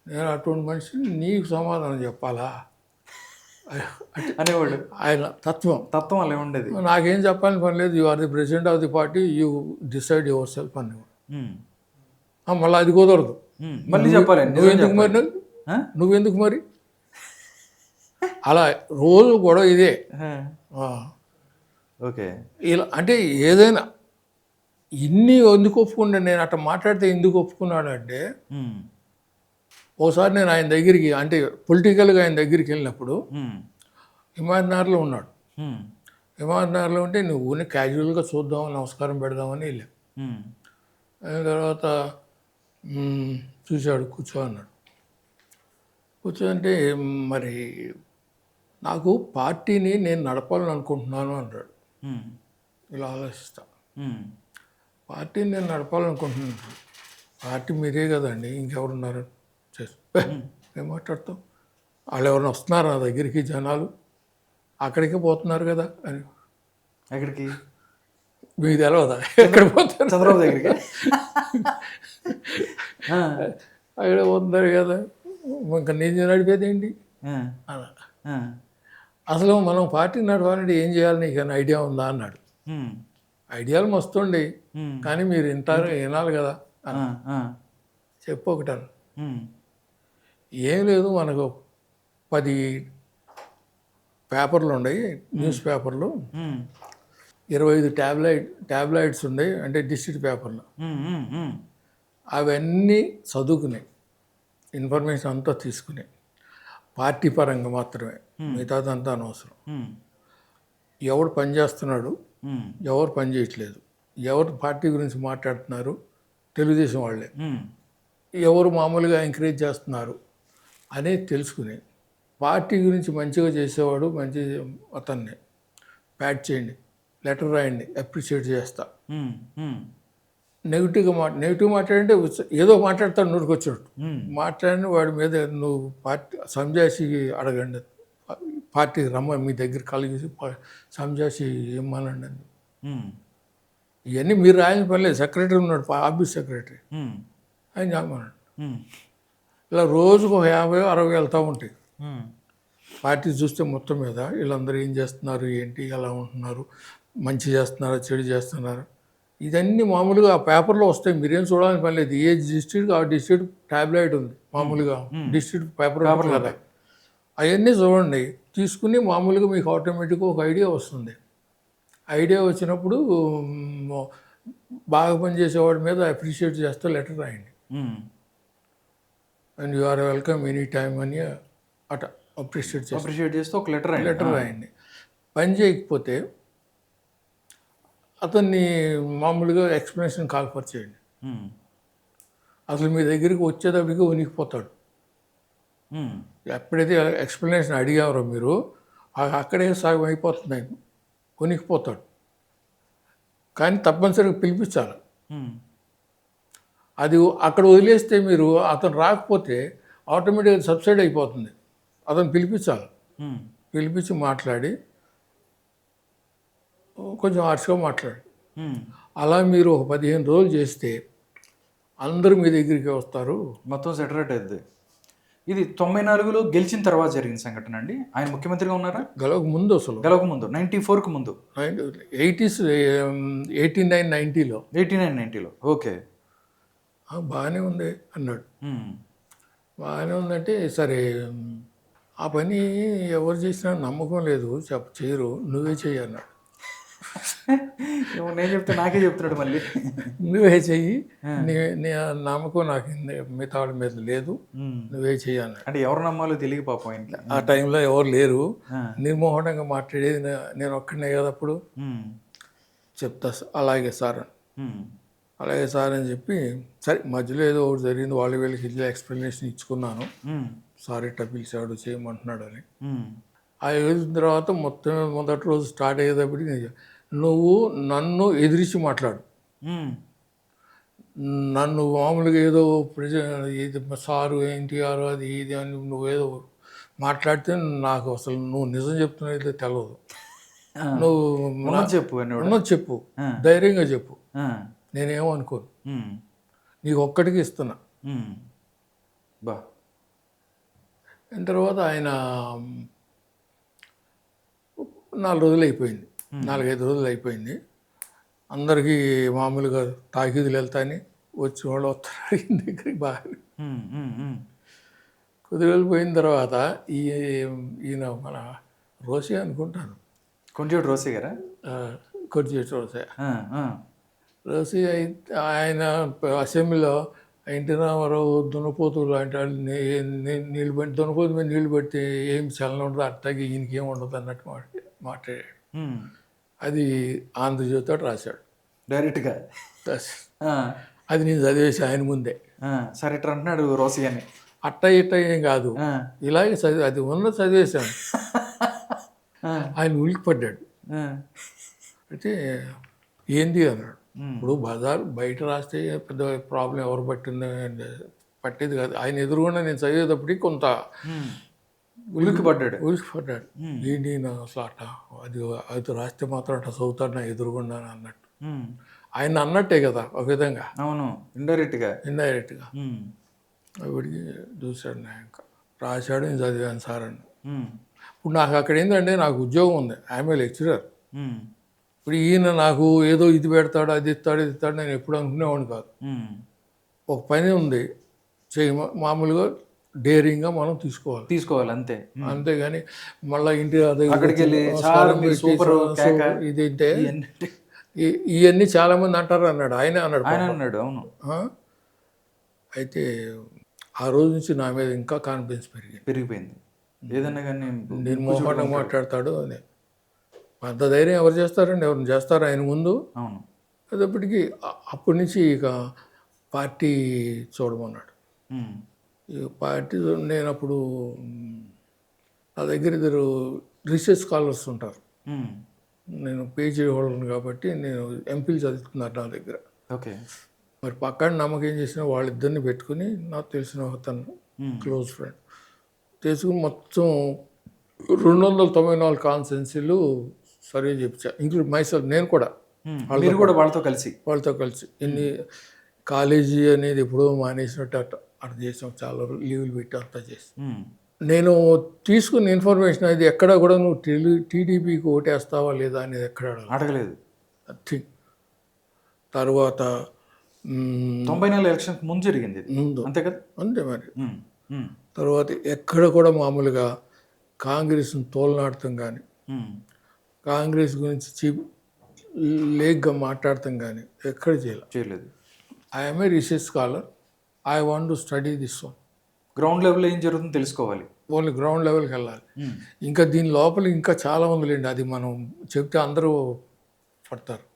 నేను అటువంటి మనిషిని నీకు సమాధానం చెప్పాలా
అనేవాడు.
ఆయన తత్వం
అలా ఉండేది.
నాకేం చెప్పాలని పని లేదు, you are the president of the party, you decide your సెల్ఫ్ అనేవాడు. మళ్ళీ అది కుదరదు,
మళ్ళీ చెప్పాలి.
నువ్వెందుకు మరి అలా రోజు గొడవ ఇదే.
ఓకే,
ఇలా అంటే ఏదైనా ఇన్ని ఎందుకు ఒప్పుకున్నా, నేను అట్లా మాట్లాడితే ఎందుకు ఒప్పుకున్నాడంటే, ఒకసారి నేను ఆయన దగ్గరికి, అంటే పొలిటికల్గా ఆయన దగ్గరికి వెళ్ళినప్పుడు హిమాయత్నగర్లో ఉన్నాడు. హిమాయత్నగర్లో ఉంటే నువ్వు క్యాజువల్గా చూద్దామని, నమస్కారం పెడదామని వెళ్ళాం. అయిన తర్వాత చూశాడు, కూర్చో అన్నాడు. కూర్చోంటే మరి నాకు పార్టీని నేను నడపాలని అనుకుంటున్నాను అన్నాడు. ఇలా ఆలోచిస్తా, పార్టీని నేను నడపాలనుకుంటున్నాను. పార్టీ మీరే కదండి, ఇంకెవరున్నారు, ఏం మాట్లాడతాం, వాళ్ళు ఎవరైనా వస్తున్నారు నా దగ్గరికి, జనాలు అక్కడికే పోతున్నారు కదా అని.
ఎక్కడికి
మీకు తెలవదా ఎక్కడ పోతారు,
చంద్రబాబు దగ్గరికి
అక్కడ పోతున్నారు కదా, ఇంకా నేను నడిపేది ఏంటి అలా. అసలు మనం పార్టీ నడవాలంటే ఏం చేయాలి, నీకు అని ఐడియా ఉందా అన్నాడు. ఐడియాలు మస్తుండే, కానీ మీరు వినాలి కదా చెప్పు ఒకటాను. ఏం లేదు, మనకు 10 పేపర్లు ఉన్నాయి, న్యూస్ పేపర్లు, 25 ట్యాబ్లాయిడ్స్ ఉన్నాయి, అంటే డిస్ట్రిక్ట్ పేపర్లు. అవన్నీ చదువుకునే ఇన్ఫర్మేషన్ అంతా తీసుకునే, పార్టీ పరంగా మాత్రమే, మిగతాదంతా అనవసరం. ఎవడు పని చేస్తున్నాడు, ఎవరు పని చేయట్లేదు, ఎవరు పార్టీ గురించి మాట్లాడుతున్నారు, తెలుగుదేశం వాళ్ళే, ఎవరు మామూలుగా ఎంకరేజ్ చేస్తున్నారు అనేది తెలుసుకుని, పార్టీ గురించి మంచిగా చేసేవాడు మంచి అతన్ని ప్యాట్ చేయండి, లెటర్ రాయండి, అప్రిషియేట్ చేస్తా. నెగిటివ్ మాట్లాడంటే ఏదో మాట్లాడతాడు, నూరుకొచ్చాడు మాట్లాడిన వాడి మీద నువ్వు పార్టీ సంజాసి అడగండి, పార్టీకి మీ దగ్గర కలిగి సంజాసి ఇమ్మనండి అని. ఇవన్నీ మీరు రాయని పర్లేదు, సెక్రటరీ ఉన్నాడు, ఆఫీస్ సెక్రటరీ, ఆయన చెప్పమన్నాడు. ఇలా రోజుకు 50-60 వెళ్తూ ఉంటాయి. పార్టీ చూస్తే మొత్తం మీద వీళ్ళందరూ ఏం చేస్తున్నారు, ఏంటి, ఎలా ఉంటున్నారు, మంచి చేస్తున్నారా, చెడు చేస్తున్నారా, ఇదన్నీ మామూలుగా ఆ పేపర్లో వస్తాయి, మీరేం చూడాలని పని లేదు. ఏ డిస్ట్రిక్ట్ ఆ డిస్ట్రిక్ట్ ట్యాబ్లెట్ ఉంది, మామూలుగా డిస్ట్రిక్ట్ పేపర్ కదా, అవన్నీ చూడండి, తీసుకుని మామూలుగా మీకు ఆటోమేటిక్గా ఒక ఐడియా వస్తుంది. ఐడియా వచ్చినప్పుడు బాగా పనిచేసేవాడి మీద అప్రిషియేట్ చేస్తూ లెటర్ రాయండి, and you are welcome any time అని అట అప్రిషియేట్
చేస్తూ ఒక లెటర్
రాయండి. పని చేయకపోతే అతన్ని మామూలుగా ఎక్స్ప్లెనేషన్ కాల్ఫర్ చేయండి. అసలు మీ దగ్గరికి వచ్చేటప్పటికి ఉనికిపోతాడు. ఎప్పుడైతే ఎక్స్ప్లెనేషన్ అడిగారో మీరు, అక్కడే సగం అయిపోతుంది, ఉనికిపోతాడు. కానీ తప్పనిసరిగా పిలిపించాలి. అది అక్కడ వదిలేస్తే మీరు, అతను రాకపోతే ఆటోమేటిక్గా సబ్సైడ్ అయిపోతుంది. అతను పిలిపించాలి, పిలిపించి మాట్లాడి కొంచెం హార్ష్గా మాట్లాడి, అలా మీరు ఒక 15 రోజులు చేస్తే అందరూ మీ దగ్గరికి వస్తారు,
మొత్తం సెటరేట్ అవుతుంది. ఇది 94లో గెలిచిన తర్వాత జరిగిన సంఘటన అండి. ఆయన ముఖ్యమంత్రిగా ఉన్నారా?
గెలవక ముందు, అసలు
గెలవక ముందు 94కు ముందు,
89-90లో.
89-90లో ఓకే,
బాగానే ఉంది అన్నాడు. బాగానే ఉందంటే సరే ఆ పని ఎవరు చేసినా నమ్మకం లేదు చేయరు నువ్వే చెయ్యి అన్నాడు.
ఏమో నేను చెప్తే నాకే చెప్తున్నాడు మళ్ళీ.
నువ్వే చెయ్యి, నీ నీ నమ్మకం నాకు మిగతా వాళ్ళ మీద లేదు, నువ్వే చెయ్యి అన్నాడు.
అంటే ఎవరు నమ్మాలో తెలియక పాపం ఇంట్లో.
ఆ టైంలో ఎవరు లేరు, నిర్మోహంగా మాట్లాడేది నేను ఒక్కడనే కదా అప్పుడు. చెప్తా అలాగే సార్ అలాగే సార్ అని చెప్పి సరే మధ్యలో ఏదో ఒకటి జరిగింది, వాళ్ళు వీళ్ళకి ఇట్లా ఎక్స్ప్లెనేషన్ ఇచ్చుకున్నాను, సార్ ఇట్లా పిలిచాడు చేయమంటున్నాడు అని. ఆ వేసిన తర్వాత మొదటి రోజు స్టార్ట్ అయ్యేటప్పటికి నువ్వు నన్ను ఎదిరించి మాట్లాడు, నన్ను మామూలుగా ఏదో ఇది సారు ఎన్టీఆర్ అది ఇది అని నువ్వేదో మాట్లాడితే నాకు అసలు నువ్వు నిజం చెప్తున్నది తెలియదు. నువ్వు
చెప్పు
ఉన్నది చెప్పు, ధైర్యంగా చెప్పు, నేనేమనుకోను, నీకు ఒక్కడికి ఇస్తున్నా. అయిన తర్వాత ఆయన 4 రోజులు అయిపోయింది, 4-5 రోజులు అయిపోయింది. అందరికీ మామూలుగా తాకీదులు వెళ్తాయని వచ్చి వాళ్ళు వస్తారు దగ్గరికి బాగా కుదిరిపోయిన తర్వాత ఈయన మన రోసే అనుకుంటాను,
కొంచెం రోసే గారా,
కొంచెం రోసే అయితే ఆయన అసెంబ్లీలో ఎన్టీ రామారావు దున్నపోతు లాంటి వాళ్ళు నీళ్ళు పెట్టి దున్నపోతు మీద నీళ్లు పెడితే ఏం చలనం ఉండదు, అట్టకి ఈయనకి ఏం ఉండదు అన్నట్టు మాట్లాడాడు. అది ఆంధ్రజ్యోతితో రాశాడు
డైరెక్ట్గా.
అది నేను చదివేసి ఆయన ముందే.
సరే ఇట్లా అంటున్నాడు రోసి అని.
అట్ట ఇట్ట ఏం కాదు, ఇలాగే అది చదివేశాను. ఆయన ఉలికిపడ్డాడు. అయితే ఏంది అన్నాడు. ఇప్పుడు బయట రాస్తే పెద్ద ప్రాబ్లం ఎవరు పట్టేది కాదు, ఆయన ఎదురుగుండా నేను చదివేటప్పటికి కొంత
ఉలికిపడ్డాడు.
ఏంటి అసలు అట్ట అది రాస్తే మాత్రం అట్లా చదువుతాడు నా ఎదురుగుండా అన్నట్టు. ఆయన అన్నట్టే కదా ఒక విధంగా.
అవును, ఇండైరెక్ట్గా
అప్పటికి చూశాడు నా ఇంకా రాశాడు, నేను చదివాను సార్ అని. ఇప్పుడు నాకు అక్కడ ఏంటంటే నాకు ఉద్యోగం ఉంది, ఆమె లెక్చరర్. ఇప్పుడు ఈయన నాకు ఏదో ఇది పెడతాడు అది ఇస్తాడు నేను ఎప్పుడు అనుకునేవాడిని కాదు. ఒక పని ఉంది మామూలుగా డేరింగ్గా మనం తీసుకోవాలి అంతేగాని మళ్ళీ ఇంటి ఇది అంటే ఇవన్నీ చాలామంది అంటారు అన్నాడు, ఆయనే అన్నాడు.
అవును.
అయితే ఆ రోజు నుంచి నా మీద ఇంకా కాన్ఫిడెన్స్
పెరిగిపోయింది. ఏదన్నా కానీ
నిర్మోహంగా మాట్లాడతాడు అని. అంత ధైర్యం ఎవరు చేస్తారండి, ఎవరిని చేస్తారు ఆయన ముందు.
అవును.
అదప్పటికి అప్పటి నుంచి ఇక పార్టీ చూడమన్నాడు. ఈ పార్టీ నేను అప్పుడు నా దగ్గర 2 రీసెర్చ్ స్కాలర్స్ ఉంటారు, నేను PhD హోల్డర్ని కాబట్టి నేను ఎంపీలు చదువుతున్నారు నా దగ్గర.
ఓకే.
మరి పక్కన నమ్మకం ఏం చేసిన వాళ్ళిద్దరిని పెట్టుకుని నాకు తెలిసిన అతను క్లోజ్ ఫ్రెండ్ తీసుకుని మొత్తం 294 కాన్స్టిట్యున్సీలు సర్వే చేయించా, ఇంక్లూడ్ మైసెల్ఫ్. నేను కూడా
వాళ్ళతో కలిసి
ఇన్ని కాలేజీ అనేది ఎప్పుడో మానేసినట్టు అట్లా చేసాం, చాలా లీవులు పెట్టి అంతా చేసి. నేను తీసుకున్న ఇన్ఫర్మేషన్ అది ఎక్కడ కూడా నువ్వు టీడీపీకి ఓటేస్తావా లేదా అనేది ఎక్కడ
అడగలేదు.
తర్వాత
94 ఎలక్షన్ ముందు జరిగింది ముందు, అంతే కదా?
అంతే మరి. తర్వాత ఎక్కడ కూడా మామూలుగా కాంగ్రెస్ని తోలనాడతాం కానీ, కాంగ్రెస్ గురించి లేగ్గా మాట్లాడతాం కానీ ఎక్కడ చేయలేదు. I'm a research scholar, I want to study this one.
Ground లెవెల్లో ఏం జరుగుతుందో తెలుసుకోవాలి,
ఓన్లీ గ్రౌండ్ లెవెల్కి వెళ్ళాలి. ఇంకా దీని లోపల ఇంకా చాలా మంది లేండి, అది మనం చెప్తే అందరూ పడతారు.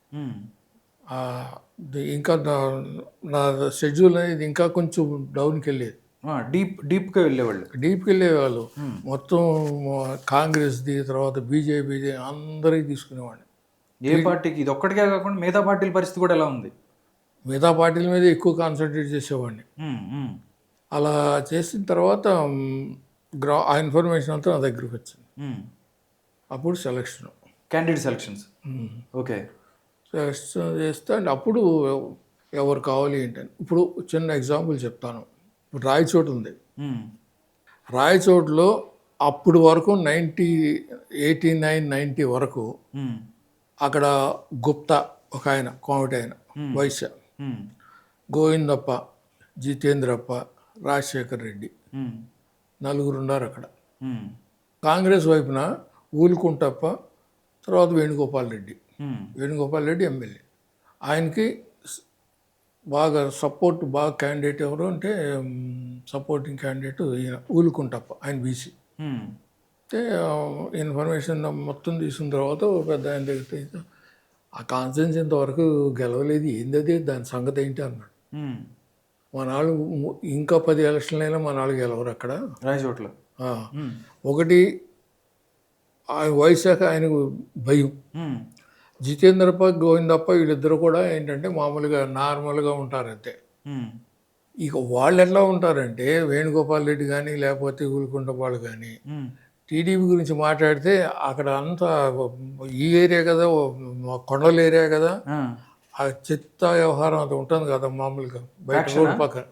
ఇంకా నా షెడ్యూల్ అనేది ఇంకా కొంచెం డౌన్కి వెళ్ళేది,
డీప్గా
వెళ్ళేవాళ్ళు. మొత్తం కాంగ్రెస్ది, తర్వాత బీజేపీది అందరికీ తీసుకునేవాడిని.
ఏ పార్టీకి? ఇది ఒక్కటికే కాకుండా మిగతా పార్టీల పరిస్థితి కూడా ఎలా ఉంది?
మిగతా పార్టీల మీద ఎక్కువ కాన్సన్ట్రేట్ చేసేవాడిని. అలా చేసిన తర్వాత ఆ ఇన్ఫర్మేషన్ అంతా నా దగ్గరికి వచ్చింది. అప్పుడు
క్యాండిడేట్ సెలక్షన్స్. ఓకే.
సెలక్షన్ చేస్తే అంటే అప్పుడు ఎవరు కావాలి ఏంటని. ఇప్పుడు చిన్న ఎగ్జాంపుల్ చెప్తాను. ఇప్పుడు రాయచోటు ఉంది, రాయచోటులో అప్పుడు వరకు 89-90 వరకు అక్కడ గుప్తా ఒక ఆయన కోమటి ఆయన, వైశ్య, గోవిందప్ప, జితేంద్రప్ప, రాజశేఖర్ రెడ్డి,
ఉమ్,
నలుగురు ఉన్నారు అక్కడ.
ఉమ్,
కాంగ్రెస్ వైపున ఊలుకుంటప్ప, తర్వాత వేణుగోపాల్ రెడ్డి.
ఉమ్,
వేణుగోపాల్ రెడ్డి ఎమ్మెల్యే. ఆయనకి బాగా సపోర్ట్, బాగా క్యాండిడేట్ ఎవరు అంటే సపోర్టింగ్ క్యాండిడేట్ ఈయన ఊలుకుంటప్ప, ఆయన బీసీ.
ఉమ్,
అయితే ఇన్ఫర్మేషన్ మొత్తం తీసుకున్న తర్వాత ఓ పెద్ద ఆయన దగ్గర ఆ కాన్ఫరెన్స్ ఇంతవరకు గెలవలేదు, ఏంది అది, దాని సంగతి ఏంటి అన్నాడు.
ఉమ్.
మా నాలుగు ఇంకా 10 ఎలక్షన్లు అయినా మా నాలుగు గెలవరు అక్కడ.
రాయచోట్ల.
ఆ,
ఉమ్,
ఒకటి ఆయన వైశాఖ ఆయనకు భయం.
ఉమ్,
జితేంద్రప్ప, గోవిందప్ప వీళ్ళిద్దరు కూడా ఏంటంటే మామూలుగా నార్మల్గా ఉంటారంతే.
ఉమ్,
ఇక వాళ్ళు ఎట్లా ఉంటారంటే వేణుగోపాల్ రెడ్డి కానీ లేకపోతే ఊరుకుంట వాళ్ళు కానీ
ఉమ్,
టీడీపీ గురించి మాట్లాడితే అక్కడ అంతా ఈ ఏరియా కదా, కొండల ఏరియా కదా,
ఆ,
ఆ చెత్త వ్యవహారం అది ఉంటుంది కదా మామూలుగా బయట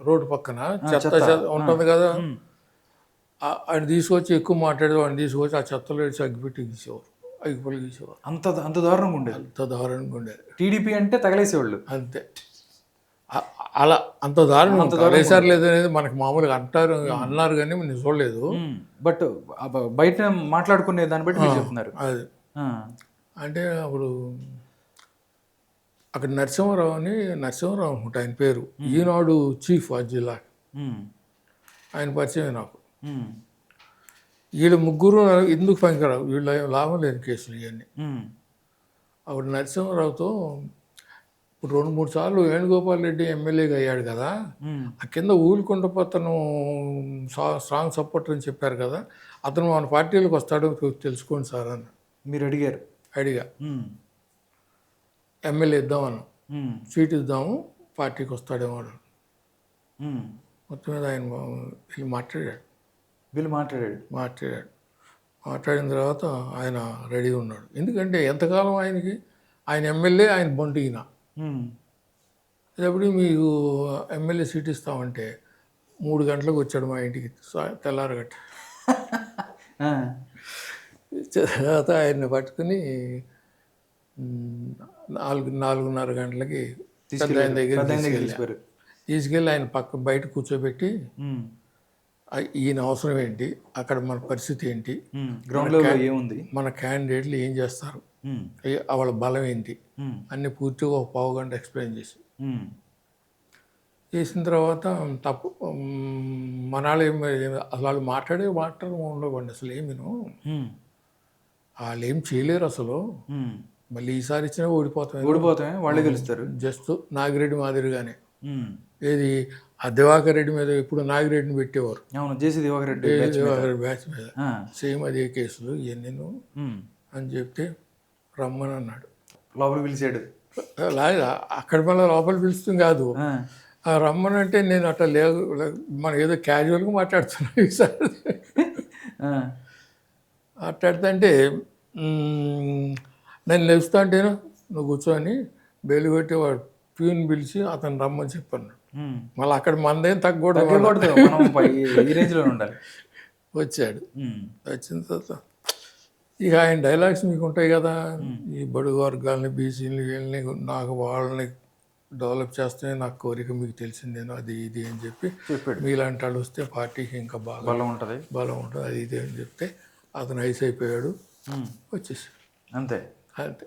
రోడ్డు పక్కన చెత్త ఉంటుంది కదా.
ఉమ్.
ఆయన తీసుకొచ్చి ఎక్కువ మాట్లాడేది, వాడిని తీసుకొచ్చి ఆ చెత్తలో వేసి అగ్గిపెట్టి గీసేవారు, అగ్గిపొలి గీసేవారు.
అంత అంత దారుణంగా ఉండేది.
అంత దారుణంగా ఉండేది.
టీడీపీ అంటే తగలేసేవాళ్ళు.
అంతే. అలా అంత దారుణం వేసారు లేదనేది మనకు మామూలుగా అంటారు, అన్నారు కానీ నేను చూడలేదు.
బట్ బయట మాట్లాడుకునే దాన్ని బట్టి మీరు చెప్తున్నారు.
అది
ఆ,
అంటే అప్పుడు అక్కడ నరసింహారావు అనుకుంటా ఆయన పేరు, ఈనాడు చీఫ్ ఆ జిల్లా,
ఉమ్,
ఆయన పరిచయం నాకు.
ఉమ్,
వీళ్ళు ముగ్గురు ఎందుకు పనికిరావు, వీళ్ళ లాభం లేని కేసులు ఇవన్నీ.
ఉమ్,
అప్పుడు నరసింహారావుతో ఇప్పుడు 2-3 సార్లు వేణుగోపాల్ రెడ్డి ఎమ్మెల్యేగా అయ్యాడు కదా,
ఉమ్,
ఆ కింద ఊరుకుంటపతను స్ట్రాంగ్ సపోర్టర్ అని చెప్పారు కదా, అతను మన పార్టీలోకి వస్తాడో తెలుసుకోండి సార్ అని
మీరు అడిగారు.
అడిగా.
ఉమ్,
ఎమ్మెల్యే ఇద్దామన్నా,
ఉమ్,
సీట్ ఇద్దాము, పార్టీకి వస్తాడేమో అని.
ఉమ్.
మొత్తం మీద ఆయన వీళ్ళు మాట్లాడాడు. మాట్లాడిన తర్వాత ఆయన రెడీ ఉన్నాడు. ఎందుకంటే ఎంతకాలం ఆయన ఎమ్మెల్యే, ఆయన బంటు ఈయన.
ఉమ్,
ఎప్పుడు మీకు ఎమ్మెల్యే సీట్ ఇస్తామంటే 3 గంటలకు వచ్చాడు మా ఇంటికి, తెల్లారగట్ట.
ఆ,
తర్వాత ఆయన్ని పట్టుకుని 4-4:30 గంటలకి పెద్ద ఆయన దగ్గర తీసుకెళ్ళి ఆయన బయట కూర్చోబెట్టి,
ఉమ్,
ఈయన అవసరం ఏంటి, అక్కడ మన పరిస్థితి ఏంటి,
గ్రౌండ్ లెవెల్ ఏముంది,
మన క్యాండిడేట్లు ఏం చేస్తారు,
ఉమ్,
వాళ్ళ బలం ఏంటి,
ఉమ్,
అన్నీ పూర్తిగా ఒక 15 గంట ఎక్స్ప్లెయిన్
ఉమ్,
చేసిన తర్వాత తప్పు మనాళ్ళు అసలు వాళ్ళు మాటలు ఉండవండి అసలు ఏమిను.
ఉమ్,
వాళ్ళు ఏం చేయలేరు అసలు.
ఉమ్.
మళ్ళీ ఈసారి ఇచ్చినా ఓడిపోతాం,
వాళ్ళే గెలుస్తారు.
జస్ట్ నాగిరెడ్డి మాదిరిగానే.
ఉమ్.
ఏది ఆ దివాకర్ రెడ్డి మీద ఇప్పుడు నాగిరెడ్డిని పెట్టేవారు,
అవును, జేసీ దివాకర్ రెడ్డి
బ్యాచ్ మీద సేమ్ అదే కేసులు ఇవన్నీ అని చెప్తే రమ్మని అన్నాడు.
లోపలికి పిలిచాడు.
అక్కడ మళ్ళీ లోపల పిలుస్తుంది కాదు, రమ్మని అంటే నేను అట్లా మనం ఏదో క్యాజువల్గా మాట్లాడుతున్నాం ఈసారి. మాట్లాడుతుంటే నేను లేపుతా అంటేను నువ్వు కూర్చొని బెయిల్ పెట్టి వాడు ప్యూన్ పిలిచి అతను రమ్మని చెప్పాను. మళ్ళీ అక్కడ మనదేం తగ్గకూడదు,
ఈ రేంజ్లో ఉండాలి.
వచ్చాడు. వచ్చిన తర్వాత ఇక ఆయన డైలాగ్స్ మీకు ఉంటాయి కదా, ఈ బడుగు వర్గాలని, బీసీని, వీళ్ళని నాకు వాళ్ళని డెవలప్ చేస్తే నాకు కోరిక, మీకు తెలిసిందేనో అది ఇది అని చెప్పి చెప్పాడు. మీలాంటి వాళ్ళు వస్తే పార్టీకి ఇంకా బాగా బలం ఉంటుంది అది ఇది అని చెప్తే అతను ఐస్ అయిపోయాడు, వచ్చేసి
అంతే.
అంతే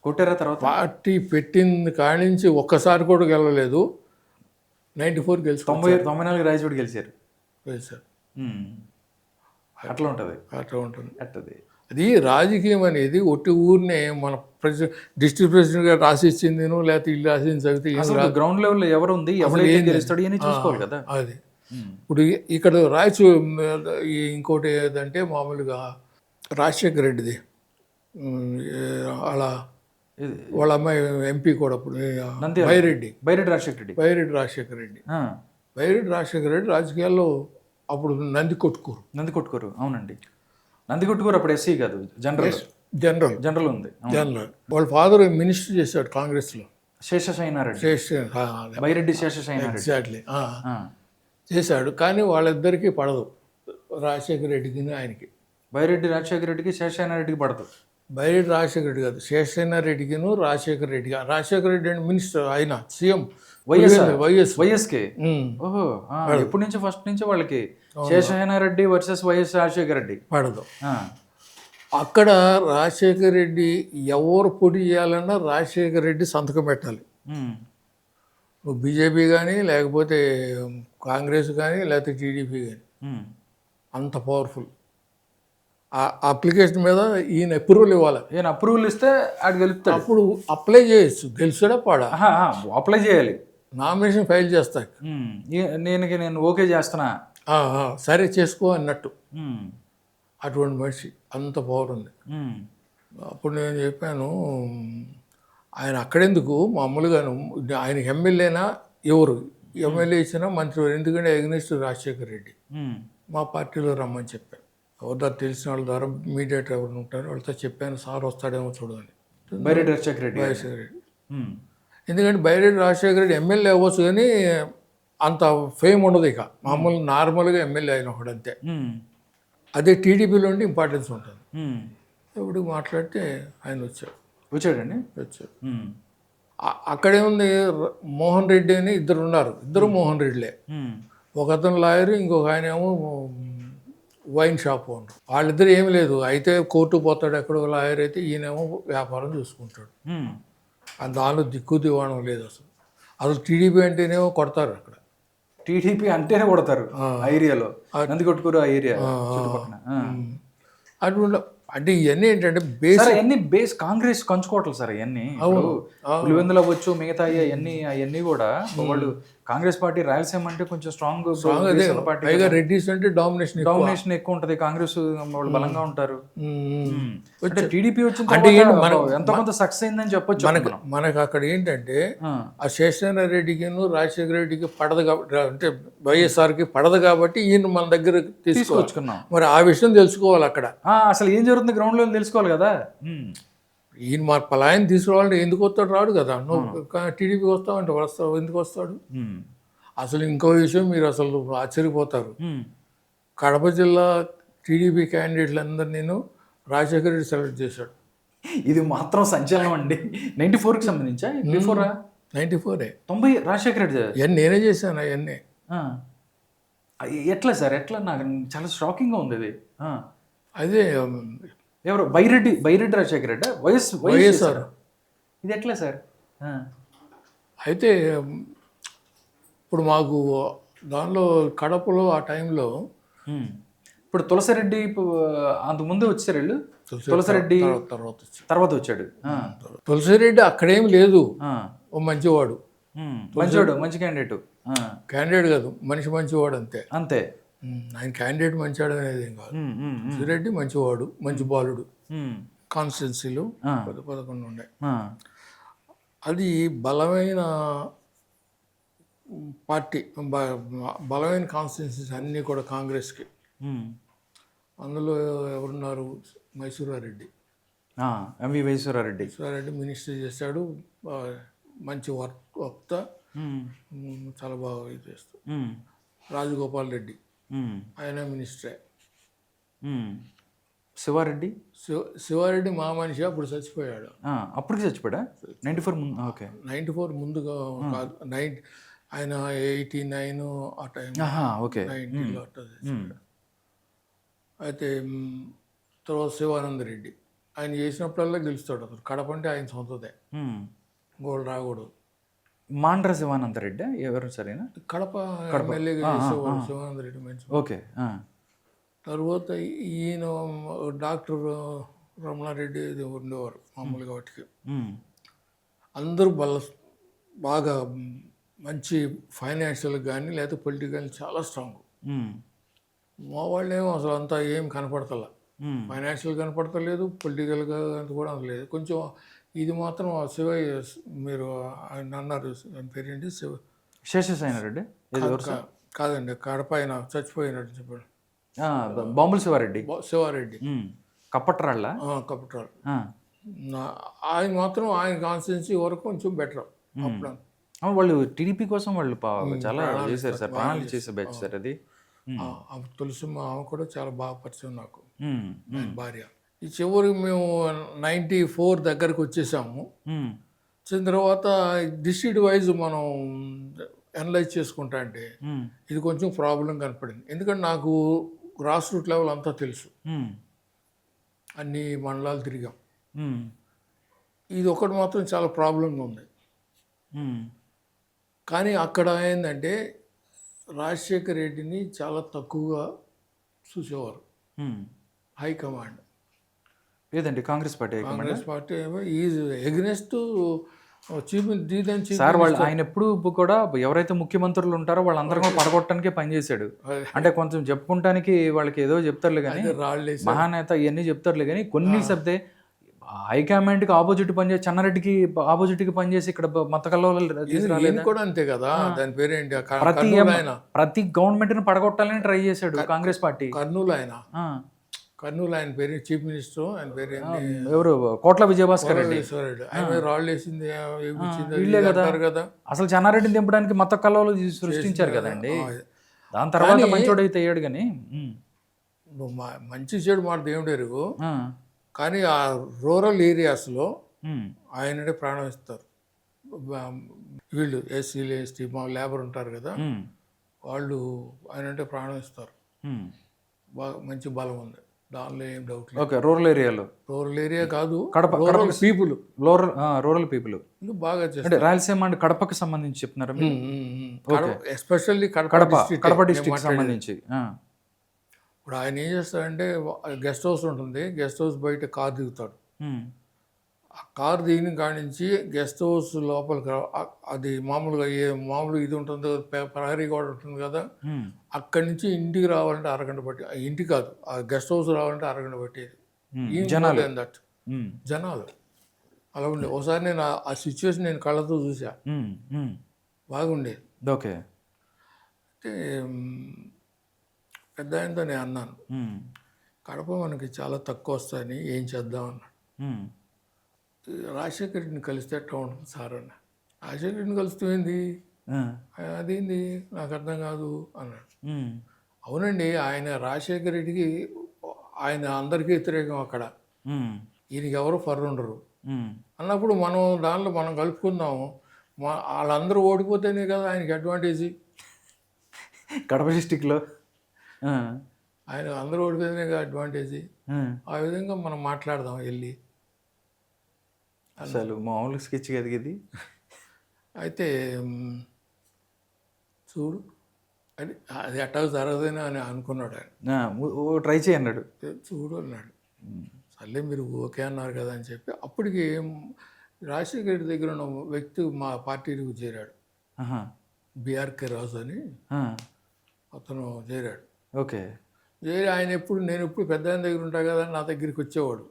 కొట్టారా తర్వాత?
పార్టీ పెట్టింది కాడి నుంచి ఒక్కసారి కూడా గెలవలేదు. 94
గెలుచుకున్నారు. 94 రాయచోటి గెలిచారు. అట్లా ఉంటుంది.
అది రాజకీయం అనేది ఒట్టి ఊరినే మన డిస్ట్రిక్ట్ ప్రెసిడెంట్ గారు రాసి ఇచ్చింది లేకపోతే ఇల్లు రాసింది చదివితే
గ్రౌండ్ లెవెల్లో ఎవరు ఉంది, ఎవరైతే గెలుస్తాడు అని చూసుకోవాలి కదా.
అది ఇప్పుడు ఇక్కడ ఇంకోటి ఏదంటే మామూలుగా రాజశేఖర రెడ్డిది అలా వాళ్ళ అమ్మాయి ఎంపీ కూడా ఇప్పుడు బైరెడ్డి రాజశేఖర రెడ్డి రాజకీయాల్లో అప్పుడు నంది కొట్టుకోరు.
అవునండి, నంది కొట్టుకోరు అప్పుడు ఎస్సీ కాదు, జనరల్ ఉంది.
వాళ్ళ ఫాదర్ మినిస్టర్ చేశాడు కాంగ్రెస్లో,
బైరెడ్డి శేషశయనారెడ్డి.
ఎగ్జాక్ట్లీ చేశాడు. కానీ వాళ్ళిద్దరికీ పడదు, రాజశేఖర రెడ్డికి ఆయనకి.
బైరెడ్డి రాజశేఖర రెడ్డికి శేషశయనారెడ్డికి పడదు.
బైరెడ్డి రాజశేఖర రెడ్డి కాదు, శేషసేన రెడ్డికిను రాజశేఖర రెడ్డిగా. రాజశేఖర రెడ్డి అంటే మినిస్టర్, ఆయన సీఎం వైఎస్.
వైఎస్కే. ఓహో, ఎప్పటి నుంచి ఫస్ట్ నుంచి వాళ్ళకి శేషసేనారెడ్డి వర్సెస్ వైఎస్ రాజశేఖర రెడ్డి
పడదు.
ఆ,
అక్కడ రాజశేఖర రెడ్డి ఎవరు పోటీ చేయాలన్నా రాజశేఖర రెడ్డి సంతకం పెట్టాలి.
ఉమ్,
నువ్వు బీజేపీ కానీ, లేకపోతే కాంగ్రెస్ కానీ, లేకపోతే టీడీపీ కానీ,
ఉమ్.
అంత పవర్ఫుల్. ఆ అప్లికేషన్ మీద ఈయన అప్రూవల్ ఇవ్వాలి.
ఈయన అప్రూవల్ ఇస్తే ఆడు గెలుపుతాడు.
అప్పుడు అప్లై చేయొచ్చు, గెలిచాడా పాడా.
అప్లై చేయాలి.
నామినేషన్ ఫైల్ చేస్తాడు.
నేను ఓకే చేస్తున్నా.
సరే చేసుకో అన్నట్టు.
ఉమ్,
అటువంటి మనిషి, అంత పవర్ ఉంది.
ఉమ్,
అప్పుడు నేను చెప్పాను, ఆయన అక్కడెందుకు మామూలుగాను, ఆయనకి ఎమ్మెల్యేనా ఎవరు ఎమ్మెల్యే ఇచ్చినా మంత్రి, ఎందుకంటే అగ్నిస్ట్ రాజశేఖర రెడ్డి.
ఉమ్,
మా పార్టీలో రమ్మని చెప్పాను. ఎవరిదో తెలిసిన వాళ్ళ ద్వారా మీడియేటర్ ఎవరు ఉంటారో వాళ్ళతో చెప్పాను, సార్ వస్తాడేమో చూడని.
బైరెడ్డి రాజశేఖర రెడ్డి.
రాజశేఖర రెడ్డి.
ఉమ్,
ఎందుకంటే బైరెడ్డి రాజశేఖర రెడ్డి ఎమ్మెల్యే అవ్వచ్చు కానీ అంత ఫేమ్ ఉండదు. ఇక మామూలు నార్మల్గా ఎమ్మెల్యే అయిన ఒకడు అంతే.
ఉమ్,
అదే టీడీపీలో ఉంటే ఇంపార్టెన్స్ ఉంటుంది.
ఉమ్.
ఇప్పుడు మాట్లాడితే ఆయన వచ్చాడు.
వచ్చాడండి. ఉమ్,
అక్కడేముంది, మోహన్ రెడ్డి అని ఇద్దరు ఉన్నారు. ఇద్దరు మోహన్ రెడ్డిలే.
ఉమ్,
ఒక అతను లాయర్, ఇంకొక ఆయన ఏమో వైన్ షాప్ ఓనర్. వాళ్ళిద్దరు ఏమి లేదు, అయితే కోర్టు పోతాడు ఎక్కడో లాయర్ అయితే, ఈయనేమో వ్యాపారం చూసుకుంటాడు.
ఉమ్.
దానిలో దిక్కు దివాణం లేదు అసలు. అసలు టీడీపీ అంటేనేమో కొడతారు అక్కడ.
టీడీపీ అంటేనే కొడతారు ఆ ఏరియాలో. నంది కొట్టుకూరు ఆ ఏరియా చుట్టుపక్కల.
అటువంటి అంటే ఇవన్నీ ఏంటంటే బేస్,
అన్ని బేస్ కాంగ్రెస్ కంచుకోవట్లేదు సార్. ఇవన్నీ పులివెందులు అవ్వచ్చు, మిగతా అవన్నీ కూడా వాళ్ళు కాంగ్రెస్ పార్టీ రాయలసీమ అంటే కొంచెం స్ట్రాంగ్ పార్టీ.
పైగా రెడ్డిస్ అంటే డామినేషన్
ఎక్కువ ఉంటది. కాంగ్రెస్ వాళ్ళు బలంగా ఉంటారు. అంటే టీడీపీ వచ్చిన
అంటే
ఎంతో కొంత సక్సెస్ అయిందని చెప్పొచ్చు.
మనకు అక్కడ ఏంటంటే ఆ శేషసేన రెడ్డికి రాజశేఖర రెడ్డికి పడదు కాబట్టి, అంటే వైఎస్ఆర్కి పడదు కాబట్టి ఈయన మన దగ్గర తీసుకొచ్చుకున్నాం. మరి ఆ విషయం తెలుసుకోవాలి అక్కడ.
అసలు ఏం జరుగుతుంది గ్రౌండ్ లో తెలుసుకోవాలి కదా.
ఈయన మా పలాయన తీసుకురావాలంటే ఎందుకు వస్తాడు, రాడు కదా. నువ్వు టీడీపీకి వస్తావంటే వస్తావు, ఎందుకు వస్తాడు. అసలు ఇంకో విషయం మీరు అసలు ఆశ్చర్యపోతారు. కడప జిల్లా టీడీపీ క్యాండిడేట్లందరూ నేను రాజశేఖర రెడ్డి సెలెక్ట్ చేశాడు.
ఇది మాత్రం సంచలనం అండి. 94కి సంబంధించా?
94
90 రాజశేఖర రెడ్డి.
ఇవన్నీ నేనే చేశాను. అవన్నీ
ఎట్లా సార్, ఎట్లా? నాకు చాలా షాకింగ్గా ఉంది ఇది.
అదే
ఎవరు? బైరెడ్డి రాజశేఖర రెడ్డి వైఎస్ఆర్. ఇది ఎట్లా సార్?
అయితే ఇప్పుడు మాకు దానిలో కడపలో ఆ టైంలో
ఇప్పుడు తులసిరెడ్డి అంతకుముందే వచ్చారు వీళ్ళు. తులసిరెడ్డి తర్వాత వచ్చాడు.
తులసిరెడ్డి అక్కడేం లేదు, ఓ మంచివాడు.
మంచి
క్యాండిడేట్ కాదు, మంచివాడు అంతే.
అంతే.
ఆయన క్యాండిడేట్ మంచివాడు అనేది ఏం కాదు. తులసిరెడ్డి మంచివాడు, మంచి బాలుడు. కాన్స్టిట్యున్సీలు 11 ఉన్నాయి. అది బలమైన పార్టీ, బలమైన కాన్స్టిట్యున్సీస్ అన్నీ కూడా కాంగ్రెస్కి. అందులో ఎవరున్నారు? మైసూరారెడ్డి.
ఎంవి మైసూరారెడ్డి
మినిస్టర్ చేశాడు. మంచి వక్త, చాలా బాగా ఇది చేస్తాడు. రాజగోపాల్ రెడ్డి ఆయన మినిస్టరే. శివారెడ్డి మా మనిషి, అప్పుడు చచ్చిపోయాడు.
అప్పటికి చచ్చిపోయా? 94 ముందు. ఓకే,
94 ముందుగా కాదు, ఆయన 89 ఆ టైం.
ఓకే,
90లో అట్లా చచ్చిపోయాడు. అయితే తర్వాత శివానంద రెడ్డి ఆయన చేసినప్పుడల్లా గెలుస్తాడు. అసలు కడప అంటే ఆయన సొంతదే, గోల్డ్ రాకూడదు.
మాండ్ర శివానంద రెడ్డి ఎవరు? సరేనా,
కడప ఎమ్మెల్యేగా శివానంద రెడ్డి మంచి.
ఓకే.
తర్వాత ఈయన డాక్టర్ రమణారెడ్డి ఉండేవారు మామూలుగా. వాటికి అందరూ బాగా మంచి ఫైనాన్షియల్ కానీ లేకపోతే పొలిటికల్ చాలా స్ట్రాంగ్. మా వాళ్ళు ఏమో అసలు అంతా ఏం కనపడతలా. ఫైనాన్షియల్ కనపడతలేదు, పొలిటికల్గా కూడా లేదు. కొంచెం ఇది మాత్రం శివయ్య, మీరు ఆయన అన్నారు, ఆయన పేరేంటి?
శేషసాయిన రెడ్డి
కాదండి, కడప ఆయన చచ్చిపోయినట్టు చెప్పాడు.
బాంబుల శివారెడ్డి కప్పట్రాళ్ళ.
ఆయన మాత్రం ఆయన కాన్స్టిట్యున్సీ వరకు కొంచెం బెటర్. అప్పుడు
వాళ్ళు టీడీపీ కోసం వాళ్ళు చాలా చేశారు సార్, ప్రాణాలు చేసే బ్యాచ్ సార్ అది.
తులసి ఆమె కూడా చాలా బాగా పరిచయం నాకు, భార్య. ఈ చివరికి మేము 94 దగ్గరకు వచ్చేసాము. వచ్చిన తర్వాత డిస్ట్రిక్ట్ వైజ్ మనం అనలైజ్ చేసుకుంటా అంటే ఇది కొంచెం ప్రాబ్లం కనపడింది. ఎందుకంటే నాకు గ్రాస్ రూట్ లెవెల్ అంతా తెలుసు, అన్ని మండలాలు తిరిగాం. ఇది ఒకటి మాత్రం చాలా ప్రాబ్లంగా ఉంది. కానీ అక్కడ ఏంటంటే రాజశేఖర్ రెడ్డిని చాలా తక్కువగా చూసేవారు హైకమాండ్.
లేదండి కాంగ్రెస్ పార్టీ
కాంగ్రెస్ పార్టీ ఏమో ఈజ్ ఎగ్నెస్ట్ చీఫ్
సార్. వాళ్ళు ఆయన ఎప్పుడు కూడా ఎవరైతే ముఖ్యమంత్రులు ఉంటారో వాళ్ళందరూ కూడా పడగొట్టడానికే పనిచేశాడు. అంటే కొంచెం చెప్పుకుంటానికి వాళ్ళకి ఏదో చెప్తారులే కానీ,
రాళ్ళేసి
మహానేత ఇవన్నీ చెప్తారులే కానీ కొన్ని శబ్దే హైకమాండ్కి ఆపోజిట్ పనిచేసి చెన్నారెడ్డికి ఆపోజిట్కి పనిచేసి ఇక్కడ మతకల్లో
ఈయన కూడా అంతే కదా. దాని పేరేంటి
ప్రతి గవర్నమెంట్ని పడగొట్టాలని ట్రై చేశాడు కాంగ్రెస్ పార్టీ.
కర్నూలు ఆయన పేరు చీఫ్ మినిస్టర్, ఆయన పేరు
ఎవరు కోట్ల విజయభాస్కర్ రెడ్డి.
ఆయన రాళ్ళు వేసింది
వీళ్ళే కదా. అసలు చెన్నారెడ్డిని దింపడానికి మత కళలు సృష్టించారు కదండి. దాని తర్వాత మంచోడైతే అయ్యాడు కానీ
మంచి చెడు మాట దేవుడు ఎరుగు. కానీ ఆ రూరల్ ఏరియాస్లో ఆయననే ప్రాణం ఇస్తారు. వీళ్ళు ఎస్సీలు ఎస్టీ మా లేబర్ ఉంటారు కదా, వాళ్ళు ఆయనంటే ప్రాణం ఇస్తారు. బాగా మంచి బలం ఉంది, దానిలో ఏం డౌట్ లేదు.
ఓకే, రూరల్ ఏరియాలో.
రూరల్ ఏరియా కాదు,
కడప
పీపుల్,
రూరల్ పీపుల్
బాగా
అంటే రాయలసీమ అండ్ కడపకి సంబంధించి చెప్తున్నారు,
ఎస్పెషల్లీ
కడప డిస్ట్రిక్ట్ సంబంధించి.
ఇప్పుడు ఆయన ఏం చేస్తాడంటే గెస్ట్ హౌస్ ఉంటుంది, గెస్ట్ హౌస్ బయట కార్ దిగుతాడు. ఆ కార్ దిగిన కాడి నుంచి గెస్ట్ హౌస్ లోపలికి అది మామూలుగా ఇది ఉంటుంది, ప్రహరీ గోడ ఉంటుంది కదా, అక్కడి నుంచి ఇంటికి రావాలంటే అరగంట పట్టి, ఇంటికి కాదు ఆ గెస్ట్ హౌస్ రావాలంటే అరగంట పట్టేది. దట్ జనాలు అలా ఉండే. ఒకసారి నేను ఆ సిచ్యువేషన్ నేను కళ్ళతో చూసా, బాగుండేది.
ఓకే.
అయితే పెద్ద ఆయనతో నేను అన్నాను, కడప మనకి చాలా తక్కువ వస్తాయని ఏం చేద్దాం అన్నాడు. రాజశేఖర్ రెడ్డిని కలిస్తే ఎట్లా ఉంటుంది సార్ అన్న. రాజశేఖర్ రెడ్డిని కలుస్తూ అదేంది నాకు అర్థం కాదు అన్నాడు. అవునండి, ఆయన రాజశేఖర్ రెడ్డికి ఆయన అందరికీ వ్యతిరేకం అక్కడ, ఈయనకి ఎవరు ఫర్ ఉండరు అన్నప్పుడు మనం దానిలో మనం కలుపుకుందాము. వాళ్ళందరూ ఓడిపోతేనే కదా ఆయనకి అడ్వాంటేజీ.
కడప డిస్టిక్లో
ఆయన అందరూ ఓడిపోతేనే కదా అడ్వాంటేజీ. ఆ విధంగా మనం మాట్లాడదాం వెళ్ళి.
అసలు మామూలు స్కెచ్ కదిగేది.
అయితే చూడు అది ఎట్టా జరగదని అని అనుకున్నాడు ఆయన.
ట్రై చేయన్నాడు,
చూడు అన్నాడు. సర్లే మీరు ఓకే అన్నారు కదా అని చెప్పి అప్పటికి రాజశేఖర రెడ్డి దగ్గర ఉన్న వ్యక్తి మా పార్టీకి చేరాడు, బిఆర్కే రాజు అని అతను చేరాడు.
ఓకే.
చేరి ఆయన నేను ఎప్పుడు పెద్ద ఆయన దగ్గర ఉంటా కదా, నా దగ్గరికి వచ్చేవాడు.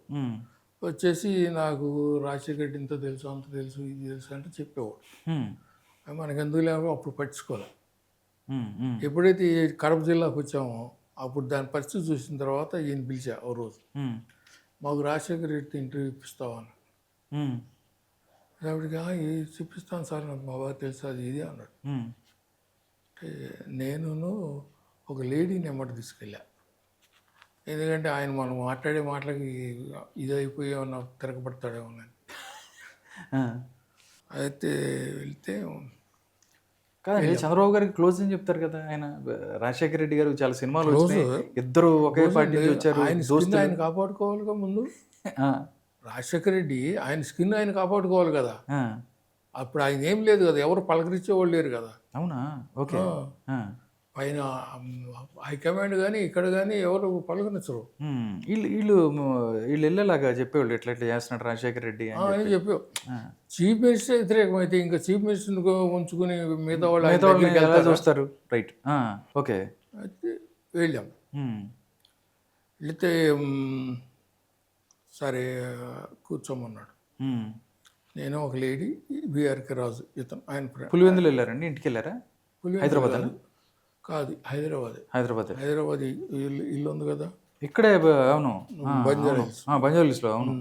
వచ్చేసి నాకు రాజశేఖర రెడ్డి ఇంత తెలుసు అంత తెలుసు ఇది తెలుసు అంటే చెప్పేవాడు. మనకు ఎందుకు లేవు అప్పుడు పట్టించుకోవాలి. ఎప్పుడైతే కడప జిల్లాకు వచ్చామో అప్పుడు దాని పరిస్థితి చూసిన తర్వాత ఈయన పిలిచా ఓ రోజు, మాకు రాజశేఖర రెడ్డితో ఇంటర్వ్యూ ఇప్పిస్తామని. అప్పటికి చూపిస్తాను సార్, నాకు మా బాగా తెలుసు అది ఇది అన్నాడు. నేను ఒక లేడీని ఎమ్మటి తీసుకెళ్ళా, ఎందుకంటే ఆయన మనం మాట్లాడే మాటలకి ఇది అయిపోయేమన్నా తిరగబడతాడేమో అని. అయితే వెళ్తే
కానీ చంద్రబాబు గారికి క్లోజ్ అని చెప్తారు కదా ఆయన. రాజశేఖర రెడ్డి గారు చాలా సినిమాలు వచ్చాయి, ఇద్దరు ఒకే పార్టీ నుంచి వచ్చారు.
ఆయన కాపాడుకోవాలిగా ముందు. రాజశేఖర రెడ్డి ఆయన స్కిన్ ఆయన కాపాడుకోవాలి కదా. అప్పుడు ఆయన ఏం లేదు కదా, ఎవరు పలకరించేవాళ్ళు లేరు కదా.
అవునా? ఓకే.
పైన హైకమాండ్ కానీ ఇక్కడ కానీ ఎవరు పలకరించరు.
వీళ్ళు వెళ్ళేలాగా చెప్పేవాళ్ళు ఎట్లా ఎట్లా చేస్తున్నాడు రాజశేఖర రెడ్డి
అని చెప్పావు. చీఫ్ మినిస్టర్ వ్యతిరేకమైతే ఇంకా చీఫ్ మినిస్టర్ ఉంచుకుని మిగతా వాళ్ళు
చూస్తారు. రైట్. ఓకే.
అయితే వెళ్ళాం. వెళితే సరే కూర్చోమన్నాడు. నేను ఒక లేడీ బిఆర్కే రాజు, ఇతను ఆయన
పులివెందులు వెళ్ళారండి. ఇంటికి వెళ్ళారా? హైదరాబాద్
కాదు, హైదరాబాద్ ఇల్లు ఉంది కదా
ఇక్కడే. అవును, బంజారాహిల్స్లో. అవును.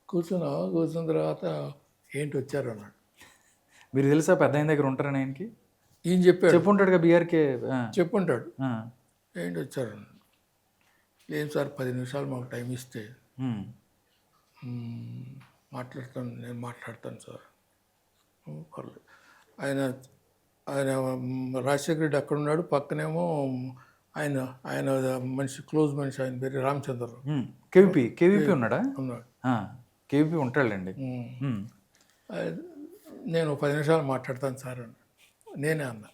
కూర్చున్న తర్వాత ఏంటి వచ్చారు అన్నాడు.
మీరు తెలుసా పెద్ద ఆయన దగ్గర ఉంటారని ఆయనకి?
ఈయన చెప్పుంటాడు
కదా బిఆర్కే.
చెప్పుంటాడు. ఏంటి వచ్చారు అన్నాడు. లేదు సార్ 10 నిమిషాలు మాకు టైం ఇస్తే
ఉమ్,
నేను మాట్లాడతాను సార్. పర్లేదు. ఆయన ఆయన రాజశేఖర రెడ్డి అక్కడ ఉన్నాడు, పక్కనేమో ఆయన ఆయన మనిషి, క్లోజ్ మనిషి, ఆయన పేరు రామచంద్రరావు
ఉమ్. కేవీపీ ఉన్నాడా?
ఉన్నాడు.
కేవీపీ ఉంటాడులేండి. ఉమ్,
నేను 10 నిమిషాలు మాట్లాడతాను సార్ అని నేనే అన్నా.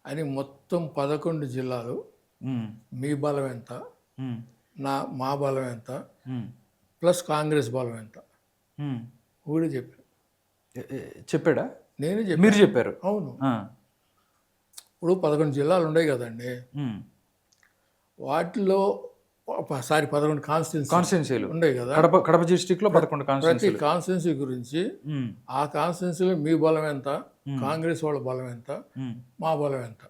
అని మొత్తం 11 జిల్లాలు
ఉమ్,
మీ బలం ఎంత,
ఉమ్,
మా బలం ఎంత,
ఉమ్,
ప్లస్ కాంగ్రెస్ బలం ఎంత
ఉమ్.
కూడా చెప్పాను.
చెప్పాడా?
నేనే చెప్పాను.
మీరు చెప్పారు?
అవును.
ఆ,
ఇప్పుడు 11 జిల్లాలు ఉన్నాయి కదండి.
ఉమ్.
వాటిలో 11
కాన్స్టిట్యున్సీలు
ఉన్నాయి కదా.
కడప డిస్టిక్ లో 11
ప్రతి
కాన్స్టిట్యున్సీలు.
కాన్స్టిట్యున్సీ గురించి ఆ కాన్స్టిట్యున్సీలో మీ బలం ఎంత, కాంగ్రెస్ వాళ్ళ బలం ఎంత, మా బలం ఎంత,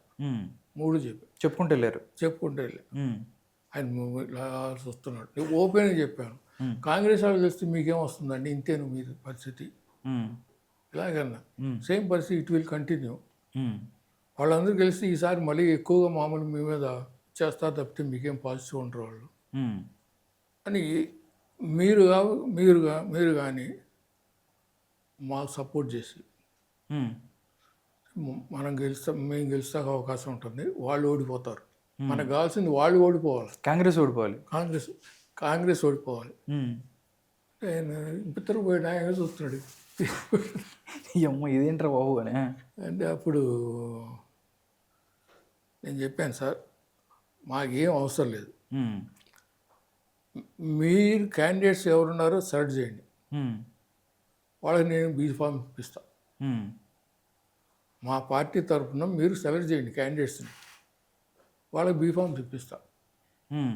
3
చెప్పుకుంటూ వెళ్ళారు.
చెప్పుకుంటే
ఉమ్,
ఆయన ఇలా చూస్తున్నాడు. నేను ఓపెన్గా చెప్పాను, కాంగ్రెస్ వాళ్ళు తెలిస్తే మీకేం వస్తుందండి, ఇంతేను మీరు పరిస్థితి.
ఉమ్,
ఇలాగన్నా సేమ్ పరిస్థితి ఇట్ విల్ కంటిన్యూ.
ఉమ్,
వాళ్ళందరూ కలిసి ఈసారి మళ్ళీ ఎక్కువగా మామూలు మీ మీద చేస్తారు తప్పితే మీకేం పాజిటివ్ ఉండరు వాళ్ళు
ఉమ్,
అని మీరు కానీ మాకు సపోర్ట్ చేసి
ఉమ్,
మేము గెలుస్తాక అవకాశం ఉంటుంది, వాళ్ళు ఓడిపోతారు. మనకు కావాల్సింది వాళ్ళు ఓడిపోవాలి,
కాంగ్రెస్ ఓడిపోవాలి.
కాంగ్రెస్ ఓడిపోవాలి.
ఉమ్.
ఆయన ఇద్దరు పోయి ఆయన చూస్తున్నాడు.
అమ్మ ఇదేంట్రా బాబు అని.
అంటే అప్పుడు నేను చెప్పాను, సార్ మాకేం అవసరం లేదు,
ఉమ్,
మీరు క్యాండిడేట్స్ ఎవరున్నారో సెలెక్ట్ చేయండి,
ఉమ్,
వాళ్ళకి నేను బీఫామ్ ఇప్పిస్తాను.
ఉమ్,
మా పార్టీ తరఫున మీరు సెలెక్ట్ చేయండి క్యాండిడేట్స్ని, వాళ్ళకి బీఫామ్ ఇప్పిస్తా.
ఉమ్.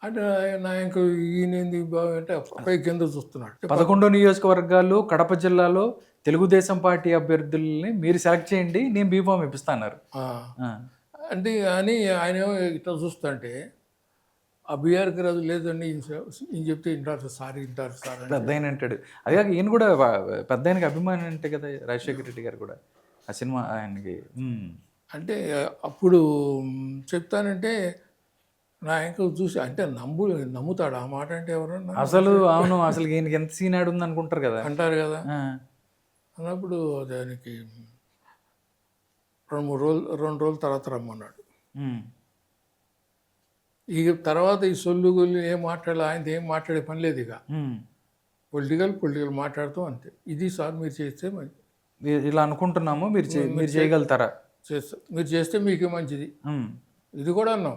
అంటే నా ఇంకా ఈయనేంది అంటే పై కింద చూస్తున్నాడు.
11 నియోజకవర్గాలు కడప జిల్లాలో తెలుగుదేశం పార్టీ అభ్యర్థుల్ని మీరు సెలెక్ట్ చేయండి, నేను బీఫామ్ ఇప్పిస్తాన్నారు.
అంటే అని ఆయన ఇట్లా చూస్తుంటే ఆ బీఆర్కి రాజు లేదండి ఈయన చెప్తే ఇంటారు సార్ అని.
పెద్ద ఆయన అంటాడు. అదే ఈయన కూడా పెద్ద ఆయనకి అభిమాని అంటే కదా రాజశేఖర రెడ్డి గారు కూడా ఆ సినిమా ఆయనకి.
అంటే అప్పుడు చెప్తానంటే నా ఇంకా చూసి అంటే నమ్ముతాడు ఆ మాట అంటే ఎవరన్నా
అసలు అవును, అసలు ఈయనకి ఎంత సీన్ ఆడు ఉంది అనుకుంటారు కదా,
అంటారు కదా. అన్నప్పుడు దానికి 2 రోజుల తర్వాత రమ్మన్నాడు. ఇక తర్వాత ఈ సొల్లు గొల్లు ఏం మాట్లాడాలి, ఆయనది ఏం మాట్లాడే పని లేదు. ఇక పొలిటికల్ మాట్లాడుతాం అంతే. ఇది సార్ మీరు చేస్తే
ఇలా అనుకుంటున్నాము, మీరు చేయగలుగుతారా,
మీరు చేస్తే మీకే మంచిది. ఇది కూడా అన్నాం.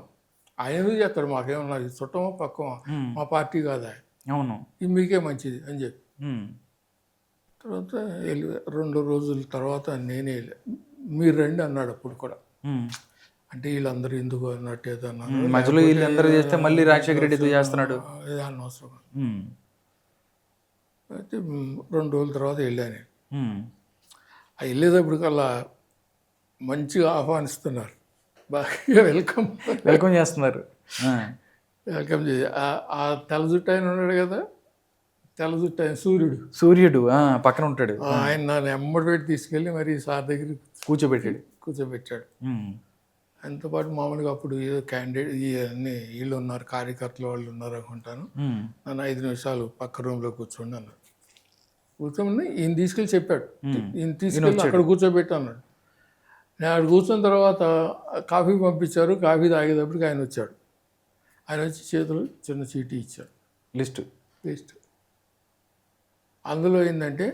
ఆయన ఎందుకు చేస్తాడు, మాకేమన్నా చుట్టమో పక్కమో, మా పార్టీ కాదా,
అవును,
ఇది మీకే మంచిది అని చెప్పి తర్వాత 2 రోజుల తర్వాత నేనే మీరు రండి అన్నాడు. అప్పుడు కూడా అంటే వీళ్ళందరూ ఎందుకు అన్నట్టు ఏదో అన్నారు.
మధ్యలో వీళ్ళందరూ చేస్తే మళ్ళీ రాజశేఖర రెడ్డి ఇది చేస్తున్నాడు
అనవసరం. అయితే 2 రోజుల తర్వాత వెళ్ళాను. వెళ్ళేటప్పటికల్లా మంచిగా ఆహ్వానిస్తున్నారు, బాగా వెల్కమ్
చేస్తున్నారు.
వెల్కమ్ చేసి ఆ తెల్ల జుట్టు ఆయన ఉన్నాడు కదా, తెల్ల జుట్టు ఆయన సూర్యుడు
పక్కన ఉంటాడు.
ఆయన నన్ను ఎమ్మడి పెట్టి తీసుకెళ్ళి మరి సార్ దగ్గర కూర్చోబెట్టాడు. ఆయనతో పాటు మామూలుగా అప్పుడు ఏదో క్యాండిడేట్ ఇవన్నీ వీళ్ళు ఉన్నారు, కార్యకర్తలు వాళ్ళు ఉన్నారు అనుకుంటాను. నన్ను 5 నిమిషాలు పక్క రూమ్లో కూర్చోండి అన్నాడు. కూర్చోమని ఈయన తీసుకెళ్ళి చెప్పాడు, ఈయన తీసుకెళ్ళి అక్కడ కూర్చోబెట్టి అన్నాడు. నేను అక్కడ కూర్చున్న తర్వాత కాఫీ పంపించారు. కాఫీ తాగేటప్పటికి ఆయన వచ్చాడు. ఆయన వచ్చి చేతులు చిన్న చీటీ ఇచ్చాడు, లిస్ట్. అందులో ఏంటంటే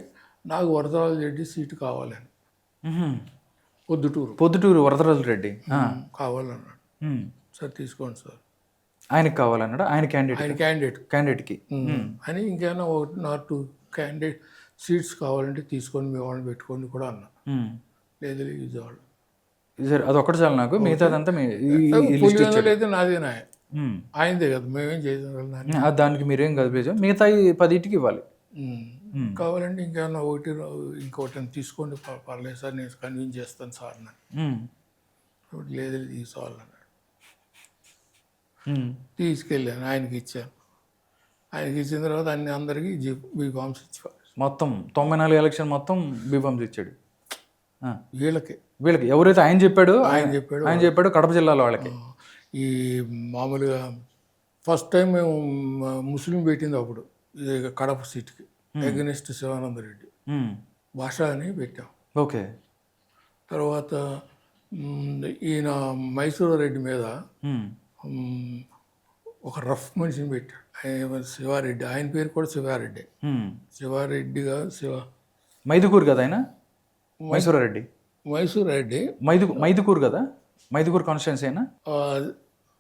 నాకు వరదరాజు రెడ్డి సీటు కావాలని,
పొద్దుటూరు వరదరాజు రెడ్డి
కావాలన్నాడు. సార్ తీసుకోండి సార్.
ఆయనకి కావాలన్నాడు, ఆయన క్యాండిడేట్కి
అని ఇంకేమైనా 1 or 2 క్యాండిడేట్ సీట్స్ కావాలంటే తీసుకొని మీ వాళ్ళని పెట్టుకొని కూడా అన్నా. లేదు విజయవాడ
అదొకటి చాలు నాకు, మిగతాదంతా
లేదు నాదేనా, ఆయనదే కదా, మేమేం చేసాం
దానికి మీరేం కదిపేసాం, మిగతా 10 ఇవ్వాలి.
కావాలంటే ఇంకేమన్నా ఇంకోటి తీసుకోండి పర్లేదు సార్, నేను కన్విన్స్ చేస్తాను సార్ అన్నాడు. లేదు తీసుకోవాలన్నాడు. తీసుకెళ్ళాను, ఆయనకి ఇచ్చాను. ఆయనకి ఇచ్చిన తర్వాత అందరికీ బీఫామ్స్ ఇచ్చేవారు.
మొత్తం 94 ఎలక్షన్ మొత్తం బీఫామ్స్ ఇచ్చాడు
వీళ్ళకి
ఎవరైతే ఆయన చెప్పాడు కడప జిల్లాలో వాళ్ళకి.
ఈ మామూలుగా ఫస్ట్ టైం మేము ముస్లిం పెట్టింది అప్పుడు ఇది కడప సీట్కి అగెనిస్ట్ శివానందరెడ్డి భాష అని పెట్టాం.
ఓకే.
తర్వాత ఈయన మైసూరు రెడ్డి మీద ఒక రఫ్ మనిషిని పెట్టాడు. ఆయన శివారెడ్డి, ఆయన పేరు కూడా శివారెడ్డి. శివారెడ్డిగా
మైదుకూరు కదా ఆయన, మైసూరు రెడ్డి.
మైసూరు రెడ్డి
మైదుకూరు కదా, మైదుకూరు కాన్స్టిట్యున్సీ అయినా.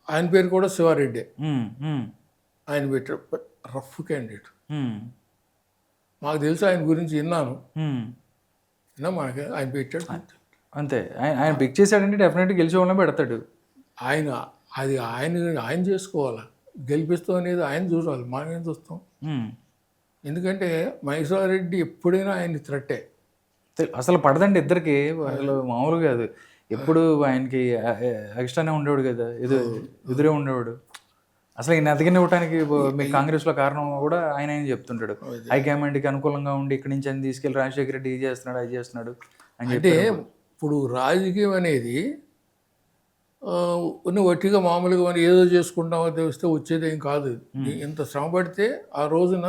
ఆయన పేరు కూడా శివారెడ్డి. ఆయన పెట్టాడు రఫ్ క్యాండిడేట్. మాకు తెలుసు ఆయన గురించి విన్నాను, మనకి ఆయన పెట్టాడు
అంతే. ఆయన పిక్ చేశాడంటే డెఫినెట్గా గెలిచే వాళ్ళని పెడతాడు
ఆయన. అది ఆయన చేసుకోవాలి, గెలిపిస్తాం అనేది ఆయన చూడాలి, మనం ఏం చూస్తాం. ఎందుకంటే మైసూర్ రెడ్డి ఎప్పుడైనా ఆయన థ్రెట్టే.
అసలు పడదండి ఇద్దరికి, అసలు మామూలు కాదు. ఎప్పుడు ఆయనకి ఎక్స్ట్రానే ఉండేవాడు కదా, ఎదురే ఉండేవాడు. అసలు ఈయన ఎదగని ఇవ్వడానికి మీ కాంగ్రెస్లో కారణం కూడా ఆయన చెప్తుంటాడు. హైకమాండ్కి అనుకూలంగా ఉండి ఇక్కడి నుంచి అని తీసుకెళ్ళి రాజశేఖర రెడ్డి ఇది చేస్తున్నాడు అది చేస్తున్నాడు అని
అంటే. ఇప్పుడు రాజకీయం అనేది వట్టిగా మామూలుగా మనం ఏదో చేసుకుంటామో తెలిస్తే వచ్చేది ఏం కాదు. ఇంత శ్రమ పడితే ఆ రోజున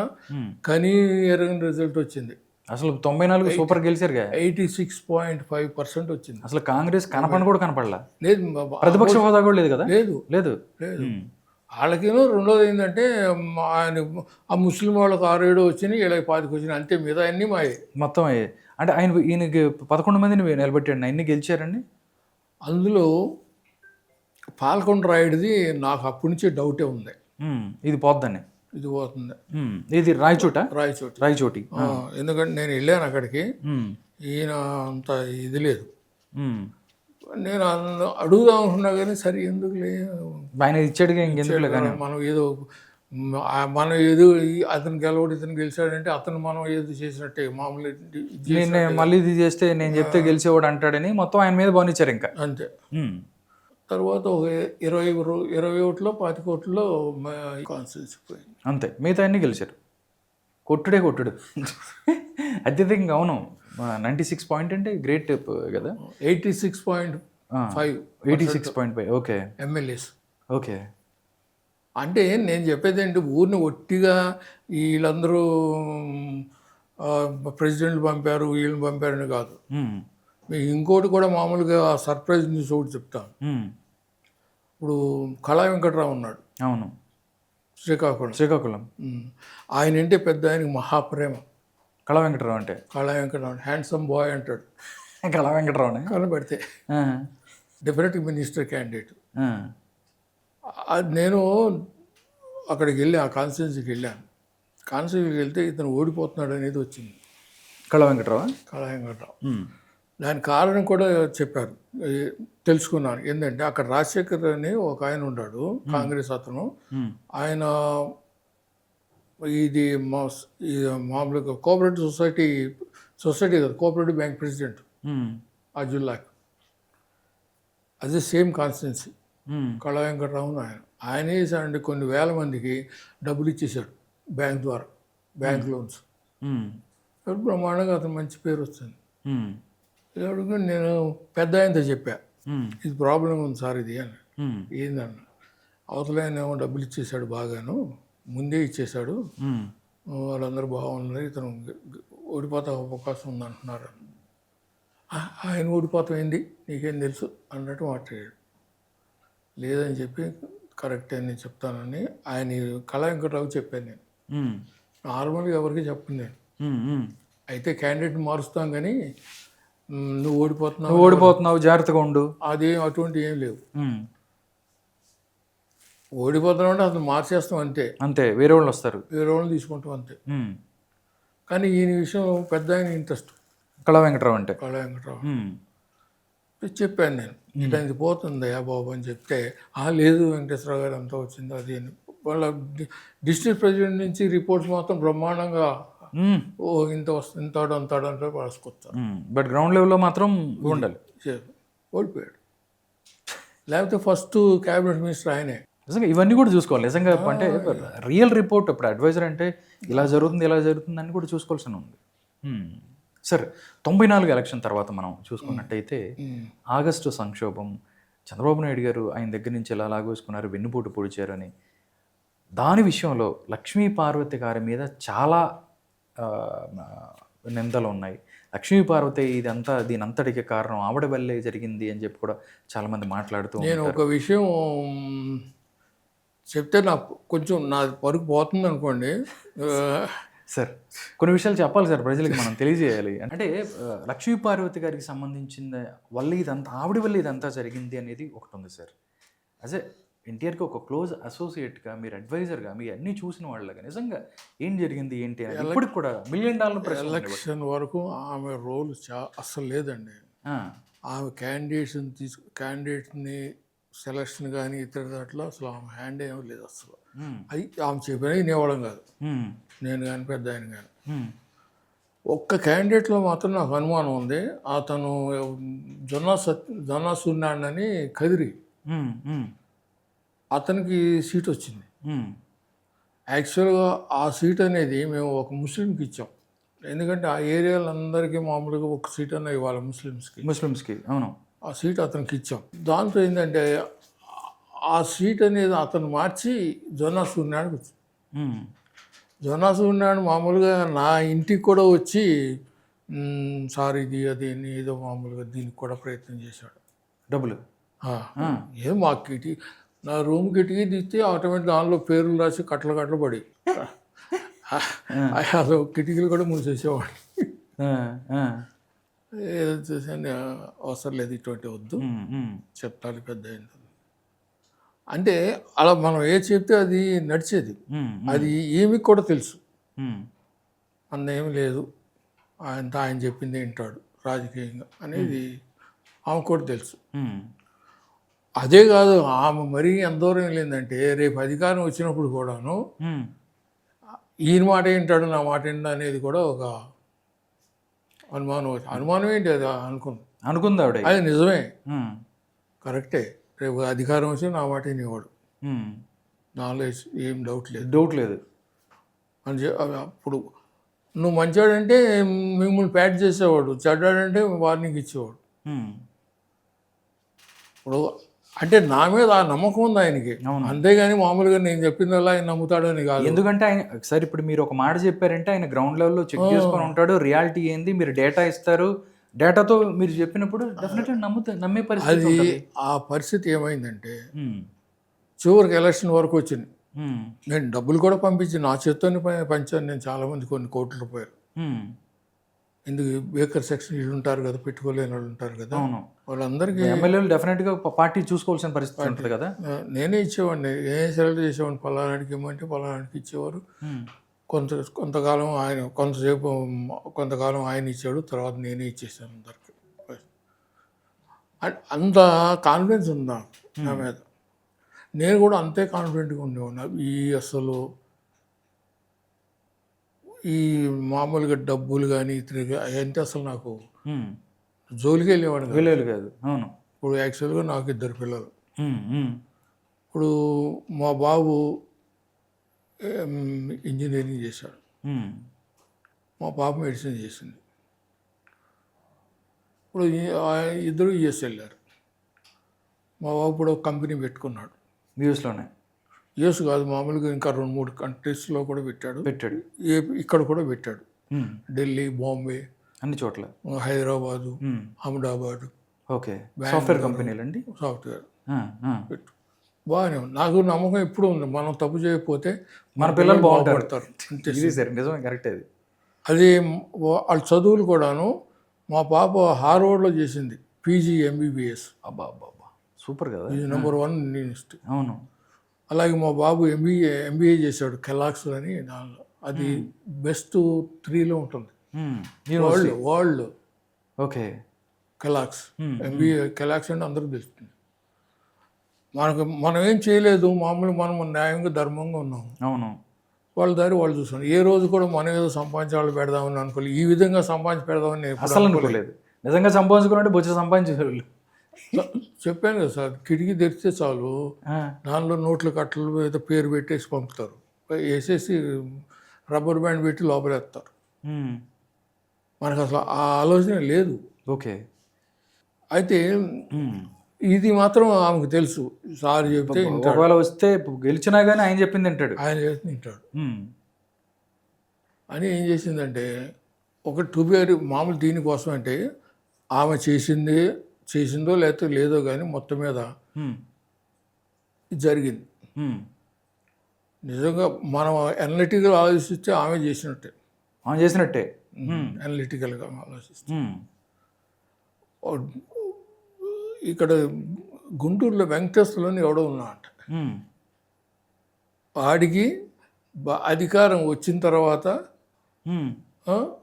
కనీ ఎరగని రిజల్ట్ వచ్చింది.
అసలు 94 సూపర్ గెలిచారు,
86.5% వచ్చింది.
అసలు కాంగ్రెస్ కనపడి కూడా కనపడలా,
లేదు
ప్రతిపక్ష హోదా కూడా లేదు కదా.
లేదు
లేదు
లేదు వాళ్ళకేమో. రెండోది ఏంటంటే ఆయన ఆ ముస్లిం వాళ్ళకి 6-7 వచ్చినాయి, 25 వచ్చినాయి, అంతే. మీద అన్నీ మాయే
మొత్తం అయ్యాయి. అంటే ఈయనకి 11 మందిని నిలబెట్టాడు, అన్ని గెలిచారండి.
అందులో పాల్కొండ రాయుడిది నాకు అప్పటి నుంచే డౌటే ఉంది,
ఇది పోద్దని.
ఇది పోతుంది.
ఇది రాయచోటి.
ఎందుకంటే నేను వెళ్ళాను అక్కడికి, ఈయన అంత ఇది లేదు. నేను అడుగుదాం అనుకున్నా కానీ సరే ఎందుకులే,
ఆయన ఇచ్చాడు
మనం ఏదో అతను గెలవడు ఇతను గెలిచాడంటే అతను మనం ఏదో చేసినట్టే మామూలు.
మళ్ళీ ఇది చేస్తే నేను చెప్తే గెలిచేవాడు అంటాడని మొత్తం ఆయన మీద బానిచ్చారు ఇంకా,
అంతే. తర్వాత ఒక 20 ఓట్లో 25 ఓట్లో కాన్స్టిట్యూన్సీ పోయింది,
అంతే. మిగతా అన్ని గెలిచారు. కొట్టుడు అత్యధికంగా. అవును, 96 పాయింట్ అంటే గ్రేట్ కదా. 86.5 ఓకే
ఎమ్మెల్యేస్.
ఓకే.
అంటే నేను చెప్పేది ఏంటి, ఊరిని ఒట్టిగా వీళ్ళందరూ ప్రెసిడెంట్లు పంపారు వీళ్ళని పంపారని కాదు. మీకు ఇంకోటి కూడా మామూలుగా సర్ప్రైజ్ న్యూస్ ఒకటి చెప్తాను. ఇప్పుడు కళా వెంకట్రావు ఉన్నాడు.
అవును,
శ్రీకాకుళం. ఆయన అంటే పెద్ద ఆయనకి మహాప్రేమ.
కళా వెంకట్రావు అంటే
హ్యాండ్సమ్ బాయ్ అంటాడు.
కళా వెంకట్రావు
కనబడితే డెఫినెట్గా మినిస్టర్ క్యాండిడేట్. నేను అక్కడికి వెళ్ళి ఆ కాన్స్టిట్యున్సీకి వెళ్ళాను. కాన్స్టిట్యున్సీకి వెళ్తే ఇతను ఓడిపోతున్నాడు అనేది వచ్చింది.
కళా వెంకట్రావు.
దానికి కారణం కూడా చెప్పారు, తెలుసుకున్నాను. ఏంటంటే అక్కడ రాజశేఖర్ అని ఒక ఆయన ఉన్నాడు, కాంగ్రెస్ అతను. ఆయన ఇది మామూలుగా కోఆపరేటివ్ సొసైటీ కదా, కోఆపరేటివ్ బ్యాంక్ ప్రెసిడెంట్ ఆ జిల్లాకి. అదే సేమ్ కాన్స్టిట్యున్సీ. కళా వెంకట్రావు ఆయన వేసాడండి, కొన్ని వేల మందికి డబ్బులు ఇచ్చేసాడు బ్యాంక్ ద్వారా, బ్యాంక్ లోన్స్. బ్రహ్మాండంగా అతను మంచి పేరు వస్తుంది. అడుగు నేను పెద్ద ఆయనతో చెప్పా, ఇది ప్రాబ్లం ఉంది సార్ ఇది అని. ఏందన్న, అవతల ఆయన ఏమో డబ్బులు ఇచ్చేసాడు, బాగాను ముందే ఇచ్చేసాడు, వాళ్ళందరూ బాగున్నారు, ఇతను ఓడిపోతా అవకాశం ఉందంటున్నారు. ఆయన ఓడిపోతాం ఏంది నీకేం తెలుసు అన్నట్టు మాట్లాడాడు. లేదని చెప్పి కరెక్టే నేను చెప్తానని ఆయన కళా వెంకట్రావు చెప్పాను. నేను నార్మల్గా ఎవరికి చెప్పను నేను. అయితే క్యాండిడేట్ మారుస్తాం కానీ నువ్వు
ఓడిపోతున్నావు జాగ్రత్తగా ఉండు,
అదేం అటువంటి ఏం లేవు. ఓడిపోతున్నాం అంటే అసలు మార్చేస్తాం అంతే.
వేరే వాళ్ళు వస్తారు,
వేరే వాళ్ళని తీసుకుంటాం అంతే. కానీ ఈయన విషయం పెద్ద ఆయన ఇంట్రెస్ట్.
కళా వెంకట్రావు
చెప్పాను నేను, ఇట్లా ఇది పోతుంది బాబు అని చెప్తే, లేదు వెంకటేశ్వరరావు గారు అంతా వచ్చింది అది అని. వాళ్ళ డిస్ట్రిక్ట్ ప్రెసిడెంట్ నుంచి రిపోర్ట్స్ మాత్రం బ్రహ్మాండంగా ఇంత వస్తుంది ఇంతాడు అంతాడు అంటే రాసుకొస్తారు.
బట్ గ్రౌండ్ లెవెల్లో మాత్రం ఉండాలి.
ఓడిపోయాడు. లేకపోతే ఫస్ట్ క్యాబినెట్ మినిస్టర్ ఆయనే.
నిజంగా ఇవన్నీ కూడా చూసుకోవాలి నిజంగా. అంటే రియల్ రిపోర్ట్. ఇప్పుడు అడ్వైజర్ అంటే ఇలా జరుగుతుంది అని కూడా చూసుకోవాల్సి ఉంది. సరే, 94 ఎలక్షన్ తర్వాత మనం చూసుకున్నట్టయితే ఆగస్టు సంక్షోభం, చంద్రబాబు నాయుడు గారు ఆయన దగ్గర నుంచి ఎలా లాగేసుకున్నారు, వెన్నుపోటు పొడిచారు అని దాని విషయంలో లక్ష్మీ పార్వతి గారి మీద చాలా ఆ, నిందలు ఉన్నాయి. లక్ష్మీ పార్వతి ఇదంతా దీనంతటికి కారణం ఆవిడ వల్లే జరిగింది అని చెప్పి కూడా చాలామంది మాట్లాడుతూ
నేను
ఉంటారు.
ఒక విషయం చెప్తే కొంచెం నా పరుగు పోతుంది అనుకోండి.
సార్ కొన్ని విషయాలు చెప్పాలి సార్, ప్రజలకి మనం తెలియజేయాలి. అంటే లక్ష్మీ పార్వతి గారికి సంబంధించిన వల్ల ఇదంతా ఆవిడ వల్ల ఇదంతా జరిగింది అనేది ఒకటి ఉంది సార్. యాజ్ ఎన్టీఆర్కి ఒక క్లోజ్ అసోసియేట్గా, మీరు అడ్వైజర్గా, మీ అన్నీ చూసిన వాళ్ళగా నిజంగా ఏం జరిగింది ఏంటి అనేది ఇప్పటికి కూడా $1 మిలియన్ ప్రశ్న.
ఎలక్షన్ వరకు ఆమె రోల్ అస్సలు లేదండి. ఆమె క్యాండిడేట్ని సెలక్షన్ కానీ ఇతర దాంట్లో అసలు ఆమె హ్యాండ్ ఏమీ లేదు అసలు. అది ఆమె చెప్పినా వినేవాళ్ళం కాదు, నేను కానీ పెద్ద ఆయన కానీ. ఒక్క క్యాండిడేట్లో మాత్రం నాకు అనుమానం ఉంది. అతను జొన్నా సూర్యనారాయణ అని కదిరి, అతనికి సీట్ వచ్చింది. యాక్చువల్గా ఆ సీట్ అనేది మేము ఒక ముస్లింకి ఇచ్చాం. ఎందుకంటే ఆ ఏరియాలో అందరికీ మామూలుగా ఒక సీట్ అన్న ఇవ్వాలి ముస్లిమ్స్కి. అవును, ఆ సీట్ అతనికి ఇచ్చాం. దాంతో ఏంటంటే ఆ సీట్ అనేది అతను మార్చి జొన్నా సూర్యనారాయణకి వచ్చింది. జొన్నా సూర్యనారాయణ మామూలుగా నా ఇంటికి కూడా వచ్చి సార్ ఇది అది ఏదో మామూలుగా దీనికి కూడా ప్రయత్నం చేశాడు.
డబ్బులు
ఏం మా నా రూమ్ కిటికీ తీస్తే ఆటోమేటిక్ దానిలో పేర్లు రాసి కట్టలు పడి అసలు కిటికీలు కూడా మూసేసేవాడు. ఏదో చూసాను, అవసరం లేదు ఇటువంటి వద్దు, చెప్తాను పెద్ద అంటే అలా మనం ఏది చెప్తే అది నడిచేది. అది ఏమి కూడా తెలుసు, అందేమి లేదు, ఆయన చెప్పింది వింటాడు రాజకీయంగా అనేది ఆమె కూడా తెలుసు. అదే కాదు, ఆమె మరీ ఎంత దూరం లేదంటే రేపు అధికారం వచ్చినప్పుడు కూడాను ఈయన మాట ఏంటాడు నా మాట ఏంటో అనేది కూడా ఒక అనుమానం ఏంటి అది అనుకుంది
ఆవిడ.
అది నిజమే, కరెక్టే. రేపు అధికారం వచ్చి నా మాట వినేవాడు, నాలెడ్జ్ ఏం డౌట్ లేదు అని అప్పుడు నువ్వు మంచివాడంటే మిమ్మల్ని ప్యాట్ చేసేవాడు, చెడ్డాడంటే వార్నింగ్ ఇచ్చేవాడు. ఇప్పుడు అంటే నా మీద ఆ నమ్మకం ఉంది ఆయనకి, అంతేగాని మామూలుగా నేను చెప్పిందల్లా ఆయన నమ్ముతాడని కాదు.
ఎందుకంటే ఆయన సార్ ఇప్పుడు మీరు ఒక మాట చెప్పారంటే ఆయన గ్రౌండ్ లెవెల్లో చెక్ చేసుకొని ఉంటాడు, రియాలిటీ ఏంది, మీరు డేటా ఇస్తారు, డేటాతో మీరు చెప్పినప్పుడు డెఫినెట్గా నమ్మే పరిస్థితి.
అది ఆ పరిస్థితి ఏమైందంటే చివరికి ఎలక్షన్ వరకు వచ్చింది. నేను డబ్బులు కూడా పంపించి నా చేత్తోనే పంచాను నేను చాలామంది, కొన్ని కోట్ల రూపాయలు. ఎందుకు బేకర్ సెక్షన్ వీళ్ళు ఉంటారు కదా, పెట్టుకోలేని వాళ్ళు ఉంటారు కదా, వాళ్ళందరికీ
ఎమ్మెల్యేలు డెఫినెట్గా పార్టీ చూసుకోవాల్సిన పరిస్థితి ఉంటుంది కదా.
నేనే ఇచ్చేవాడిని, నేనే సెలెక్ట్ చేసేవాడిని, పలానాడికి ఇవ్వమంటే పలానాడికి ఇచ్చేవారు. కొంతకాలం ఆయన కొంతకాలం ఆయన ఇచ్చాడు, తర్వాత నేనే ఇచ్చేసాను అందరికి. అంత కాన్ఫిడెన్స్ ఉందా నా మీద, నేను కూడా అంతే కాన్ఫిడెంట్గా ఉండేవాడిని. అసలు ఈ మామూలుగా డబ్బులు కానీ ఇతరుగా అవంటే అసలు నాకు జోలికి వెళ్ళేవాడు
కాదు. అవును,
ఇప్పుడు యాక్చువల్గా నాకు 2 పిల్లలు. ఇప్పుడు మా బాబు ఇంజనీరింగ్ చేశాడు, మా పాప మెడిసిన్ చేసింది. ఇప్పుడు ఇద్దరు యుఎస్ వెళ్ళారు. మా బాబు ఇప్పుడు ఒక కంపెనీ పెట్టుకున్నాడు
యూఎస్లోనే.
యుఎస్ కాదు, మామూలుగా ఇంకా 2-3 కంట్రీస్లో కూడా పెట్టాడు. ఇక్కడ కూడా పెట్టాడు, ఢిల్లీ, బాంబే,
అన్ని చోట్ల,
హైదరాబాదు, అహ్మదాబాద్.
ఓకే, సాఫ్ట్వేర్ కంపెనీలు అండి,
సాఫ్ట్వేర్ పెట్టు. బాగానే ఉంది, నాకు నమ్మకం ఎప్పుడు ఉంది, మనం తప్పు చేయకపోతే
మన పిల్లలు బాగుపడతారు. నిజమే, కరెక్ట్.
అది వాళ్ళ చదువులు కూడాను. మా పాప హార్వర్డ్లో చేసింది పీజీ ఎంబీబీఎస్.
అబ్బా, సూపర్ కదా,
ఇది నెంబర్ 1 యూనివర్సిటీ.
అవును.
అలాగే మా బాబు ఎంబీఏ చేశాడు కెలాక్స్ అని, దానిలో అది బెస్ట్ 3లో ఉంటుంది వరల్డ్.
ఓకే,
కెలాక్స్ ఎంబీఏ, కెలాక్స్ అంటే అందరికీ తెలుస్తుంది. మనం ఏం చేయలేదు, మామూలు మనం న్యాయంగా ధర్మంగా ఉన్నాము.
అవును,
వాళ్ళ దారి వాళ్ళు చూస్తున్నాం. ఏ రోజు కూడా మనం ఏదో సంపాదించి వాళ్ళు పెడదామని అనుకోలేదు, ఈ విధంగా సంపాదించి పెడదామని
అసలు అనుకోలేదు. నిజంగా సంపాదించుకున్నట్టు బొచ్చు సంపాదించేవాళ్ళు.
చెప్పాను కదా సార్, కిటికీ తెరిస్తే చాలు దానిలో నోట్ల కట్టలు ఏదో పేరు పెట్టేసి పంపుతారు, వేసేసి రబ్బర్ బ్యాండ్ పెట్టి లోపలేస్తారు. మనకు అసలు ఆ ఆలోచన లేదు.
ఓకే.
అయితే ఇది మాత్రం ఆమెకు తెలుసు, సార్ చెప్తే వింటాడు,
ఒకవేళ వస్తే గెలిచినా కానీ ఆయన చెప్పింది తింటాడు.
ఆయన చెప్తే వింటాడు అని ఏం చేసిందంటే, ఒక టూబేరు మామూలు దీనికోసం అంటే ఆమె చేసిందో లేకపోతే లేదో కానీ మొత్తం మీద ఇది జరిగింది. నిజంగా మనం అనలిటికల్గా ఆలోచిస్తే ఆమె చేసినట్టే,
ఆయన చేసినట్టే.
అనలిటికల్గా ఆలోచిస్తే. ఇక్కడ గుంటూరులో వెంకటేశ్వర్లోని ఎవడో ఉన్నాడంట, వాడికి అధికారం వచ్చిన తర్వాత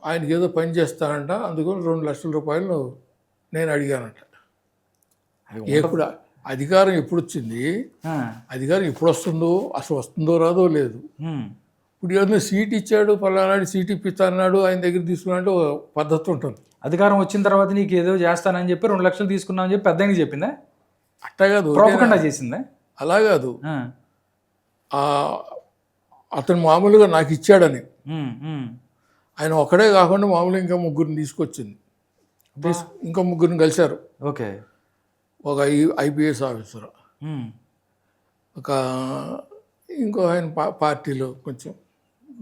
ఆయనకి ఏదో పని చేస్తానంట, అందుకని 2 లక్షల రూపాయలు నేను అడిగానంట. ఎప్పుడు అధికారం ఎప్పుడు వచ్చింది, అధికారం ఎప్పుడు వస్తుందో, అసలు వస్తుందో రాదో లేదు. ఇప్పుడు ఏదైనా సీట్ ఇచ్చాడు, పలానాడు సీట్ ఇప్పిస్తాన్నాడు, ఆయన దగ్గర తీసుకున్నాడు, పద్ధతి ఉంటుంది.
అధికారం వచ్చిన తర్వాత నీకు ఏదో చేస్తానని చెప్పి 2 లక్షలు తీసుకున్నామని చెప్పి పెద్ద చెప్పిందా?
అట్టా కాదు,
ప్రోపగండా చేసిందా?
అలా కాదు, అతను మామూలుగా నాకు ఇచ్చాడని, ఆయన ఒకడే కాకుండా మామూలుగా ఇంకా 3 తీసుకొచ్చింది, ఇంకా 3 కలిశారు.
ఓకే.
ఒక ఐపీఎస్ ఆఫీసర్, ఒక ఇంకో ఆయన పార్టీలో కొంచెం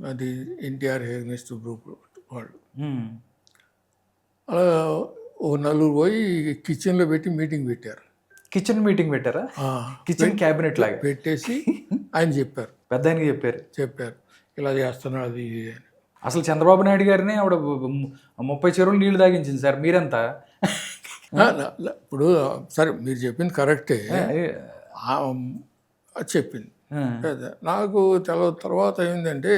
అది ఎన్టీఆర్ హెగ్నెస్ట్ గ్రూప్ వాళ్ళు, అలా ఓ 4 పోయి కిచెన్లో పెట్టి మీటింగ్ పెట్టారు.
కిచెన్ మీటింగ్ పెట్టారా? కిచెన్ క్యాబినెట్ లాగా
పెట్టేసి ఆయన చెప్పారు,
పెద్ద ఆయనకి
చెప్పారు ఇలా చేస్తున్నాడు అది అని.
అసలు చంద్రబాబు నాయుడు గారిని ఆవిడ 30 చెరువులు నీళ్లు తాగించింది సార్, మీరంతా.
ఇప్పుడు సరే మీరు చెప్పింది కరెక్టే, చెప్పింది. నాకు తర్వాత ఏంటంటే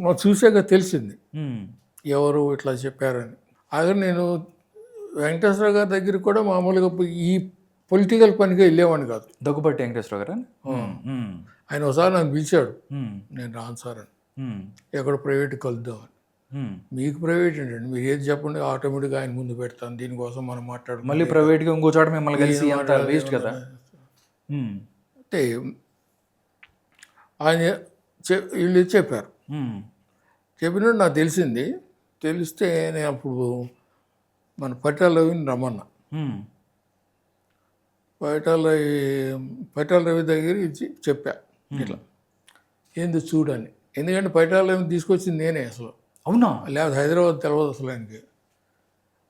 నాకు చూసాక తెలిసింది ఎవరు ఇట్లా చెప్పారని. అదే నేను వెంకటేశ్వర గారి దగ్గర కూడా మామూలుగా ఈ పొలిటికల్ పనిగా వెళ్ళేవాడిని కాదు.
దగ్గుబాటి వెంకటేశ్వర గారు
ఆయన ఒకసారి నన్ను పిలిచాడు, నేను రాను సార్ అని, ఎక్కడ ప్రైవేట్ కలుద్దామని. మీకు ప్రైవేట్ ఏంటండి, మీరు ఏది చెప్పండి ఆటోమేటిక్గా ఆయన ముందు పెడతాను, దీనికోసం మనం మాట్లాడు,
మళ్ళీ ప్రైవేట్గా ఇంకో చోట మిమ్మల్ని కలిసి వేస్ట్ కదా
అంటే ఆయన వీళ్ళు చెప్పారు. చెప్పినట్టు నాకు తెలిసింది. తెలిస్తే నేను అప్పుడు మన పట్టాల రవిని రమ్మన్నా. పట్టాల రవి దగ్గర చెప్పా ఇట్లా ఏంది చూడని, ఎందుకంటే పట్టాల రవిని తీసుకొచ్చింది నేనే అసలు.
అవునా?
లేకపోతే హైదరాబాద్ తెలియదు అసలు ఆయనకి.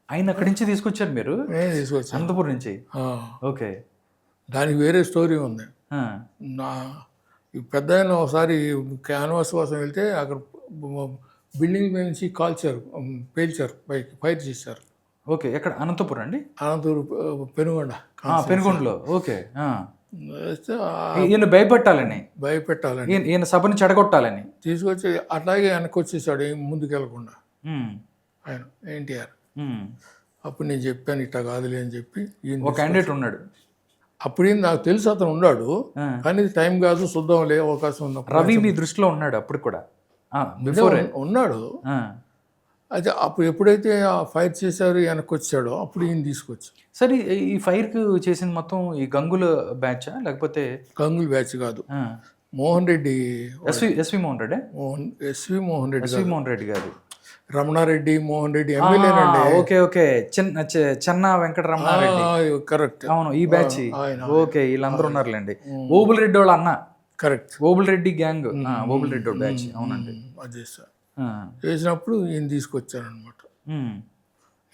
ఆయన అక్కడి నుంచి తీసుకొచ్చారు మీరు?
నేనే తీసుకొచ్చాను,
అనంతపురం నుంచి. ఓకే.
దానికి వేరే స్టోరీ ఉంది. నా పెద్ద ఆయన ఒకసారి క్యాన్వాస్ కోసం వెళ్తే అక్కడ బిల్డింగ్ మీద నుంచి కాల్చారు, పేల్చారు, ఫైర్ చేశారు.
ఓకే. ఎక్కడ? అనంతపురం అండి?
అనంతపురం పెనుగొండ.
పెనుగొండలో. ఓకే. ఈయన భయపెట్టాలని ఈయన సభని చెడగొట్టాలని
తీసుకొచ్చి అట్లాగే వెనక్కి వచ్చేసాడు, ముందుకు వెళ్ళకుండా ఆయన ఎన్టీఆర్. అప్పుడు నేను చెప్పాను ఇట్లా కాదులే అని చెప్పి.
ఒక క్యాండిడేట్ ఉన్నాడు
అప్పుడు నాకు తెలుసు అతను ఉన్నాడు, కానీ టైం కాదు, చూద్దాంలే అవకాశం ఉన్నప్పుడు.
రవి మీ దృష్టిలో ఉన్నాడు అప్పుడు కూడా?
ఉన్నాడు. అయితే అప్పుడు ఎప్పుడైతే ఆ ఫైర్ చేశారు వెనక్కి వచ్చాడో అప్పుడు ఈయన తీసుకొచ్చి.
సరే, ఈ ఫైర్కి చేసింది మొత్తం ఈ గంగుల బ్యాచా లేకపోతే?
గంగుల బ్యాచ్ కాదు, మోహన్ రెడ్డి,
ఎస్వి మోహన్ రెడ్డి.
ఎస్వి మోహన్ రెడ్డి
గారు,
రమణారెడ్డి, మోహన్ రెడ్డి ఎమ్మెల్యేనండి.
Okay okay. Chenna Venkata Ramana Reddy.
Correct.
అవును, ఈ బ్యాచ్. ఓకే, వీళ్ళందరూ ఉన్నారులేండి. ఓబుల్ రెడ్డి వాళ్ళ అన్న.
Correct.
Obul Reddy gang, Obul Reddy batch. అవునండి.
అది సార్ చేసినప్పుడు ఈయన తీసుకొచ్చారనమాట.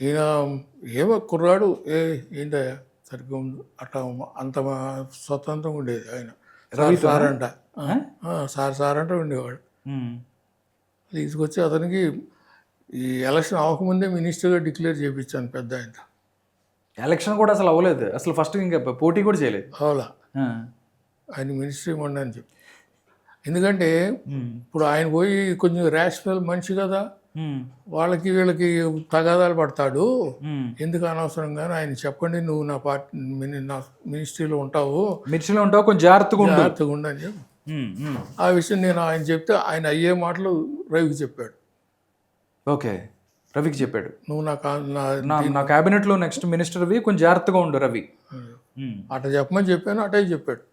ఈయన ఏమో కుర్రాడు, ఏంటయ్యా సరిగ్గా అట్లా అంత స్వతంత్రంగా ఉండేది ఆయన. సార్ అంట, సార్ అంట ఉండేవాడు. తీసుకొచ్చి అతనికి ఈ ఎలక్షన్ అవ్వకముందే మినిస్టర్గా డిక్లేర్ చేయించాను పెద్ద ఆయన.
ఎలక్షన్ కూడా అసలు అవ్వలేదు, అసలు ఫస్ట్ ఇంకా పోటీ కూడా చేయలేదు.
అవలా ఆయన మినిస్టర్ ఇవ్వండి అని చెప్పి. ఎందుకంటే ఇప్పుడు ఆయన పోయి కొంచెం రేషనల్ మనిషి కదా, వాళ్ళకి వీళ్ళకి తగాదాలు పడతాడు, ఎందుకు అనవసరంగా ఆయన చెప్పండి, నువ్వు నా మినిస్ట్రీలో ఉంటావు,
కొంచెం జాగ్రత్తగా
ఉండని చెప్పి ఆ విషయం నేను ఆయన చెప్తే ఆయన అయ్యే మాటలు రవికి చెప్పాడు.
ఓకే, రవికి చెప్పాడు,
నువ్వు
నా క్యాబినెట్లో నెక్స్ట్ మినిస్టర్ రవి, కొంచెం జాగ్రత్తగా ఉండు రవి.
అట్లా చెప్పమని చెప్పాను, అటే చెప్పాడు.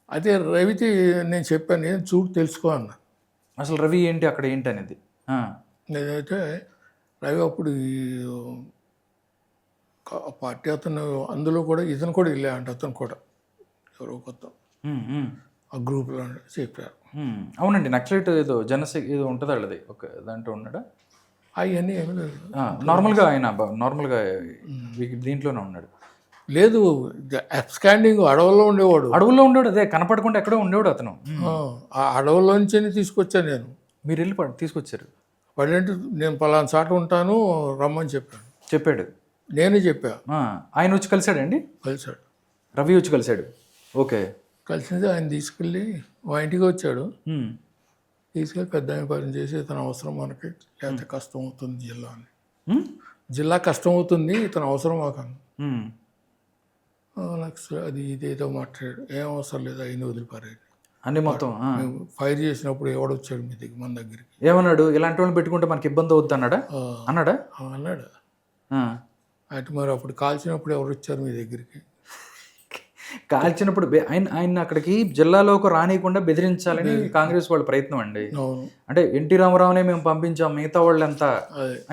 అయితే రవికి నేను చెప్పాను, నేను చూడు తెలుసుకో అన్నా.
అసలు రవి ఏంటి అక్కడ ఏంటి అనేది.
నేనైతే రవి అప్పుడు పార్టీ అతను అందులో కూడా ఇతను కూడా వెళ్ళా అంటే అతను కూడా ఎవరో కొత్త ఆ గ్రూప్లో చెప్పారు.
అవునండి, నక్సలైట్ ఏదో ఏదో ఉంటుంది వాళ్ళది ఒక దాంట్లో ఉన్నాడా?
అవన్నీ ఏమీ లేదు.
నార్మల్గా ఆయన నార్మల్గా దీంట్లోనే ఉన్నాడు.
లేదు, అబ్స్కాండింగ్ అడవుల్లో ఉండేవాడు.
అడవుల్లో ఉండేవాడు, అదే కనపడకుండా ఎక్కడో ఉండేవాడు అతను.
ఆ అడవుల్లోంచి తీసుకొచ్చాను నేను.
మీరు వెళ్ళి తీసుకొచ్చారు?
పడేంటి నేను పలానా చాట ఉంటాను రమ్మని
చెప్పాడు.
నేనే చెప్పా.
ఆయన వచ్చి కలిశాడండి?
కలిశాడు.
రవి వచ్చి కలిశాడు. ఓకే.
కలిసింది ఆయన తీసుకెళ్ళి మా ఇంటికి వచ్చాడు. తీసుకెళ్ళి పెద్ద ఆయన పని చేసి ఇతను అవసరం మనకి, లేకపోతే కష్టం అవుతుంది జిల్లా అని. జిల్లా కష్టం అవుతుంది, ఇతను అవసరం మాకని. నాకు అది ఇదేదో మాట్లాడాడు. ఏం అవసరం లేదు, అయిన వదిలిపారేది
అన్ని మొత్తం.
ఫైర్ చేసినప్పుడు ఎవడొచ్చాడు మీ దగ్గర మన దగ్గరికి?
ఏమన్నాడు? ఇలాంటి వాళ్ళని పెట్టుకుంటే మనకి ఇబ్బంది అవుద్ది అన్నాడా? అన్నాడా?
అన్నాడు. అటు మరి అప్పుడు కాల్చినప్పుడు ఎవరు వచ్చారు మీ దగ్గరికి?
కాల్చినప్పుడు ఆయన అక్కడికి జిల్లాలోకి రానియకుండా బెదిరించాలని కాంగ్రెస్ వాళ్ళ ప్రయత్నం అండి. అంటే ఎన్టీ రామారావునే మేము పంపించాం, మిగతా వాళ్ళు ఎంత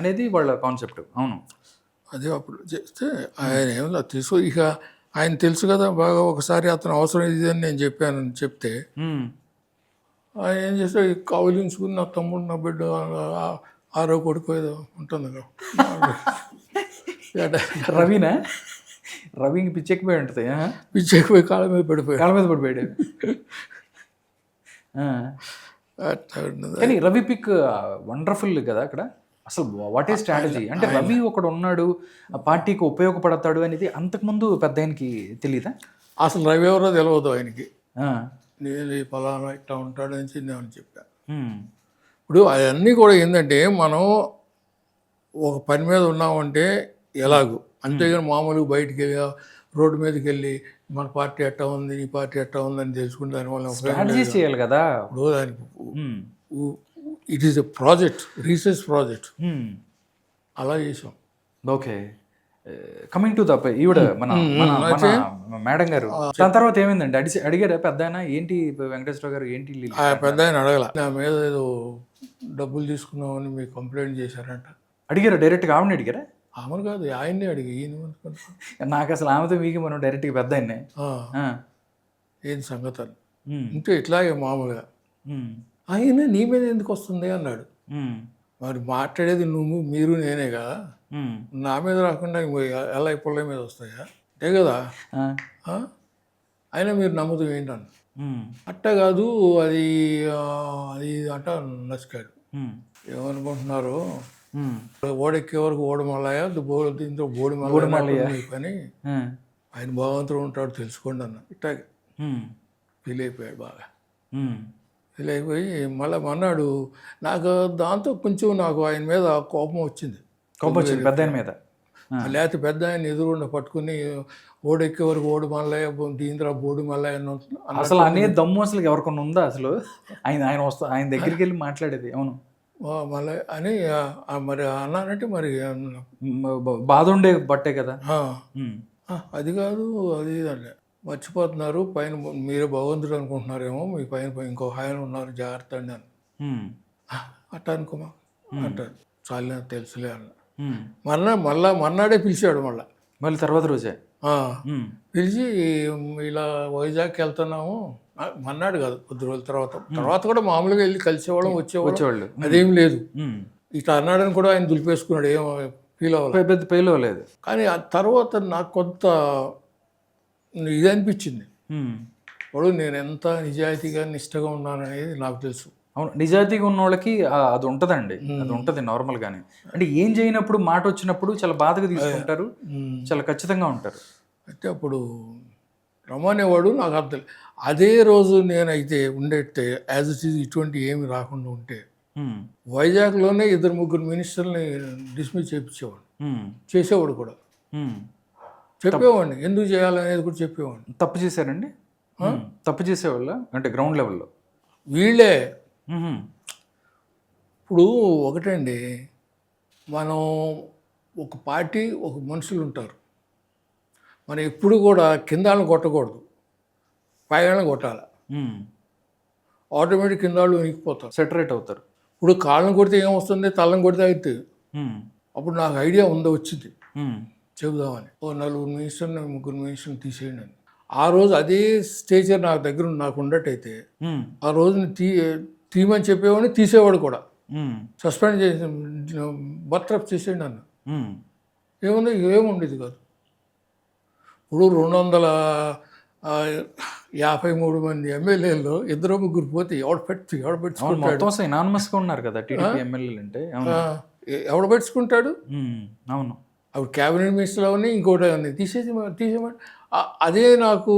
అనేది వాళ్ళ కాన్సెప్ట్. అవును,
అదే అప్పుడు చేస్తే ఆయన ఏమో తీసుకో. ఇక ఆయన తెలుసు కదా బాగా, ఒకసారి అతను అవసరం ఇది అని నేను చెప్పాను. చెప్తే ఆయన ఏం చేస్తే కౌలించుకుని నా తమ్ముడు నా బిడ్డ ఆరో కొడుకు ఏదో ఉంటుంది కదా.
రవినా? రవికి పిచ్చెక్కిపోయి ఉంటుంది.
పిచ్చెక్కిపోయి కాళ్ళ మీద పడిపోయాడు.
కానీ రవి పిక్ వండర్ఫుల్ కదా అక్కడ. అసలు వాట్ ఏ స్ట్రాటజీ అంటే, రవి ఒకడు ఉన్నాడు ఆ పార్టీకి ఉపయోగపడతాడు అనేది అంతకుముందు పెద్ద ఆయనకి తెలియదా?
అసలు రవి ఎవరో తెలియదు ఆయనకి. నేను పలానా ఇట్లా ఉంటాడని నేను చెప్పాను. ఇప్పుడు అవన్నీ కూడా ఏంటంటే, మనం ఒక పని మీద ఉన్నామంటే ఎలాగూ, అంతేగాని మామూలుగా బయటికి వెళ్ళి రోడ్డు మీదకి వెళ్ళి మన పార్టీ ఎట్టా ఉంది, నీ పార్టీ ఎట్టా ఉందని తెలుసుకుని దానివల్ల
స్ట్రాటజీ చేయాలి కదా.
ఇప్పుడు దానికి it is a project, research project. అలా చేసాం.
ఓకే. కమింగ్ టు ద ఈవిడ మన మేడం గారు, దాని తర్వాత ఏమైందండి? అడిగారా పెద్ద ఆయన ఏంటి వెంకటేశ్వర గారు ఏంటి?
పెద్ద ఆయన అడగల. నా మీద ఏదో డబ్బులు తీసుకున్నామని మీకు కంప్లైంట్ చేశారంట.
అడిగారా డైరెక్ట్గా? ఆమెను అడిగారా?
ఆమెను కాదు, ఆయన్ని అడిగి.
నాకు అసలు ఆమెతో మీకు మనం డైరెక్ట్గా పెద్ద ఆయన్నే
ఏం సంగతి అని. ఇంటే ఇట్లాగే మామూలుగా ఆయన నీ మీద ఎందుకు వస్తుంది అన్నాడు. మరి మాట్లాడేది నువ్వు మీరు నేనే కదా, నా మీద రాకుండా ఎలా పుల్ల మీద వస్తాయా? అంతే కదా. అయినా మీరు నమ్మకం ఏంటన్న. అట్ట కాదు, అది అది అంట నచ్చుకాడు. ఏమనుకుంటున్నారు, ఓడెక్కే వరకు ఓడమల్లయా, దీంతో బోడిమల్లయ్య పని, ఆయన భగవంతుడు ఉంటాడు తెలుసుకోండి అన్న. ఇట్టాగే ఫీల్ అయిపోయాడు బాగా. ఫీల్ అయిపోయి మళ్ళీ అన్నాడు. నాకు దాంతో కొంచెం నాకు ఆయన మీద కోపం వచ్చింది.
పెద్ద ఆయన మీద.
లేకపోతే పెద్ద ఆయన ఎదురుండ పట్టుకుని ఓడెక్కే వరకు ఓడి మల్లయ్య, దీంతో బోడి మల్లయ్య
అసలు అనే దమ్ము అసలు ఎవరికన్నా ఉందా అసలు? ఆయన దగ్గరికి వెళ్ళి మాట్లాడేది. అవును
మళ్ళీ అని మరి అన్నానంటే మరి
బాధ ఉండే బట్టే కదా.
అది కాదు, అది అంటే మర్చిపోతున్నారు, పైన మీరే భగవంతుడు అనుకుంటున్నారేమో, మీ పైన ఇంకో ఆయన ఉన్నారు జాగ్రత్త అండి అని. అట్ట అనుకోమా అంటారు. చాలే తెలుసులే అన్న. మర్నాడే పిలిచాడు. మళ్ళీ
తర్వాత రోజే
పిలిచి ఇలా వైజాగ్కి వెళ్తున్నాము మన్నాడు కాదు, కొద్ది రోజుల తర్వాత కూడా మామూలుగా వెళ్ళి కలిసేవాళ్ళం వచ్చేవాళ్ళు. అదేం లేదు. ఇట్లా అన్నాడని కూడా ఆయన దులిపేసుకున్నాడు. ఏం ఫీల్ అవ్వలేదు. కానీ ఆ తర్వాత నాకు కొంత ఇది అనిపించింది. ఇప్పుడు నేను ఎంత నిజాయితీగా నిష్టగా ఉన్నాననేది నాకు తెలుసు.
అవును, నిజాయితీగా ఉన్న వాళ్ళకి అది ఉంటుందండి, అది ఉంటుంది నార్మల్గానే. అంటే ఏం చేయనప్పుడు మాట వచ్చినప్పుడు చాలా బాధగా తీసుకుంటారు, చాలా ఖచ్చితంగా ఉంటారు.
అయితే అప్పుడు రమ్మనేవాడు, నాకు అర్థం. అదే రోజు నేనైతే ఉండేస్తే యాజ్ ఇట్ ఈజ్ ఇటువంటి ఏమి రాకుండా ఉంటే వైజాగ్లోనే 2-3 మినిస్టర్ని డిస్మిస్ చేసేవాడు కూడా. చెప్పేవాడిని ఎందుకు చేయాలనేది కూడా చెప్పేవాడిని.
తప్పు చేశారండి, తప్పు చేసేవాళ్ళ అంటే గ్రౌండ్ లెవెల్లో
వీళ్ళే. ఇప్పుడు ఒకటండి, మనం ఒక పార్టీ ఒక మనుషులు ఉంటారు, మనం ఎప్పుడు కూడా కిందాలను కొట్టకూడదు, పైగాలను కొట్టాలి. ఆటోమేటిక్ కిందాళ్ళు వణికిపోతారు,
సెటరేట్ అవుతారు.
ఇప్పుడు కాళ్ళను కొడితే ఏమొస్తుంది, తలని కొడితే అవుతుంది. అప్పుడు నాకు ఐడియా వచ్చింది. చెబుదామని. ఓ 4 మినిస్టర్ని 3 మినిస్టర్ని తీసేయండి అని. ఆ రోజు అదే స్టేచర్ నా దగ్గర నాకు ఉండటైతే
ఉమ్,
ఆ రోజుని తీయమని చెప్పేవాడిని, తీసేవాడు కూడా.
ఉమ్,
సస్పెండ్ చేసి బర్తరఫ్ చేసేయండి అన్న.
ఉమ్,
ఏముంది, ఏముండేది కాదు. ఇప్పుడు 253 మంది ఎమ్మెల్యేలు 2-3 పోతే ఎవడు
అవును
పెట్టుకుంటాడు?
మొత్తం అసలు ఎనానమస్గా ఉన్నారు కదా టీడీపీ ఎమ్మెల్యేలు అంటే. అవును.
ఎవడు పెట్టుకుంటాడు?
ఉమ్, అవును.
అప్పుడు క్యాబినెట్ మినిస్టర్లు అవన్నీ ఇంకోటి అవన్నీ తీసేయమని అదే నాకు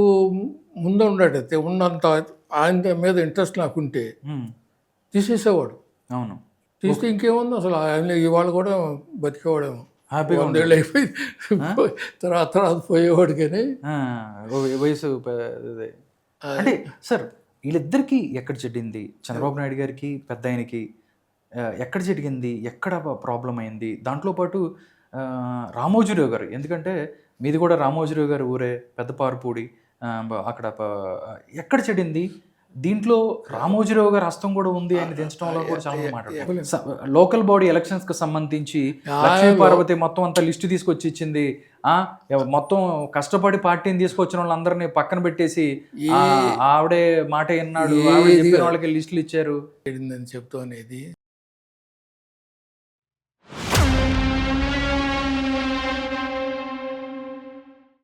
ముందు ఉండటైతే ఉన్నంత ఆయన మీద ఇంట్రెస్ట్ నాకుంటే
ఉమ్,
తీసేసేవాడు.
అవును.
తీస్తే ఇంకేముంది అసలు, ఆయన ఇవాళ కూడా బతికేవాడేమో.
హ్యాపీగా
100 ఏళ్ళు అయిపోయి తర్వాత పోయేవాడు కానీ.
ఆ, వయసు అదే. అంటే సార్ వీళ్ళిద్దరికి ఎక్కడ చెడింది? చంద్రబాబు నాయుడు గారికి, పెద్ద ఆయనకి ఎక్కడ చెడిగింది? ఎక్కడ ప్రాబ్లం అయింది? దాంట్లో పాటు రామోజీరావు గారు, ఎందుకంటే మీది కూడా రామోజీరావు గారు ఊరే, పెద్దపారుపూడి. అక్కడ ఎక్కడ చెడింది? దీంట్లో రామోజీరావు గారి హస్తం కూడా ఉంది ఆయన దించడంలో కూడా చాలా మంది మాట్లాడుతున్నారు. లోకల్ బాడీ ఎలక్షన్స్ కి సంబంధించి లక్ష్మీ పార్వతి మొత్తం అంతా లిస్టు తీసుకొచ్చి ఇచ్చింది. మొత్తం కష్టపడి పార్టీని తీసుకొచ్చిన వాళ్ళందరినీ పక్కన పెట్టేసి ఆవిడే మాట విన్నాడు, ఆవిడ చెప్పిన వాళ్ళకి లిస్టులు ఇచ్చారు
చెప్తూ అనేది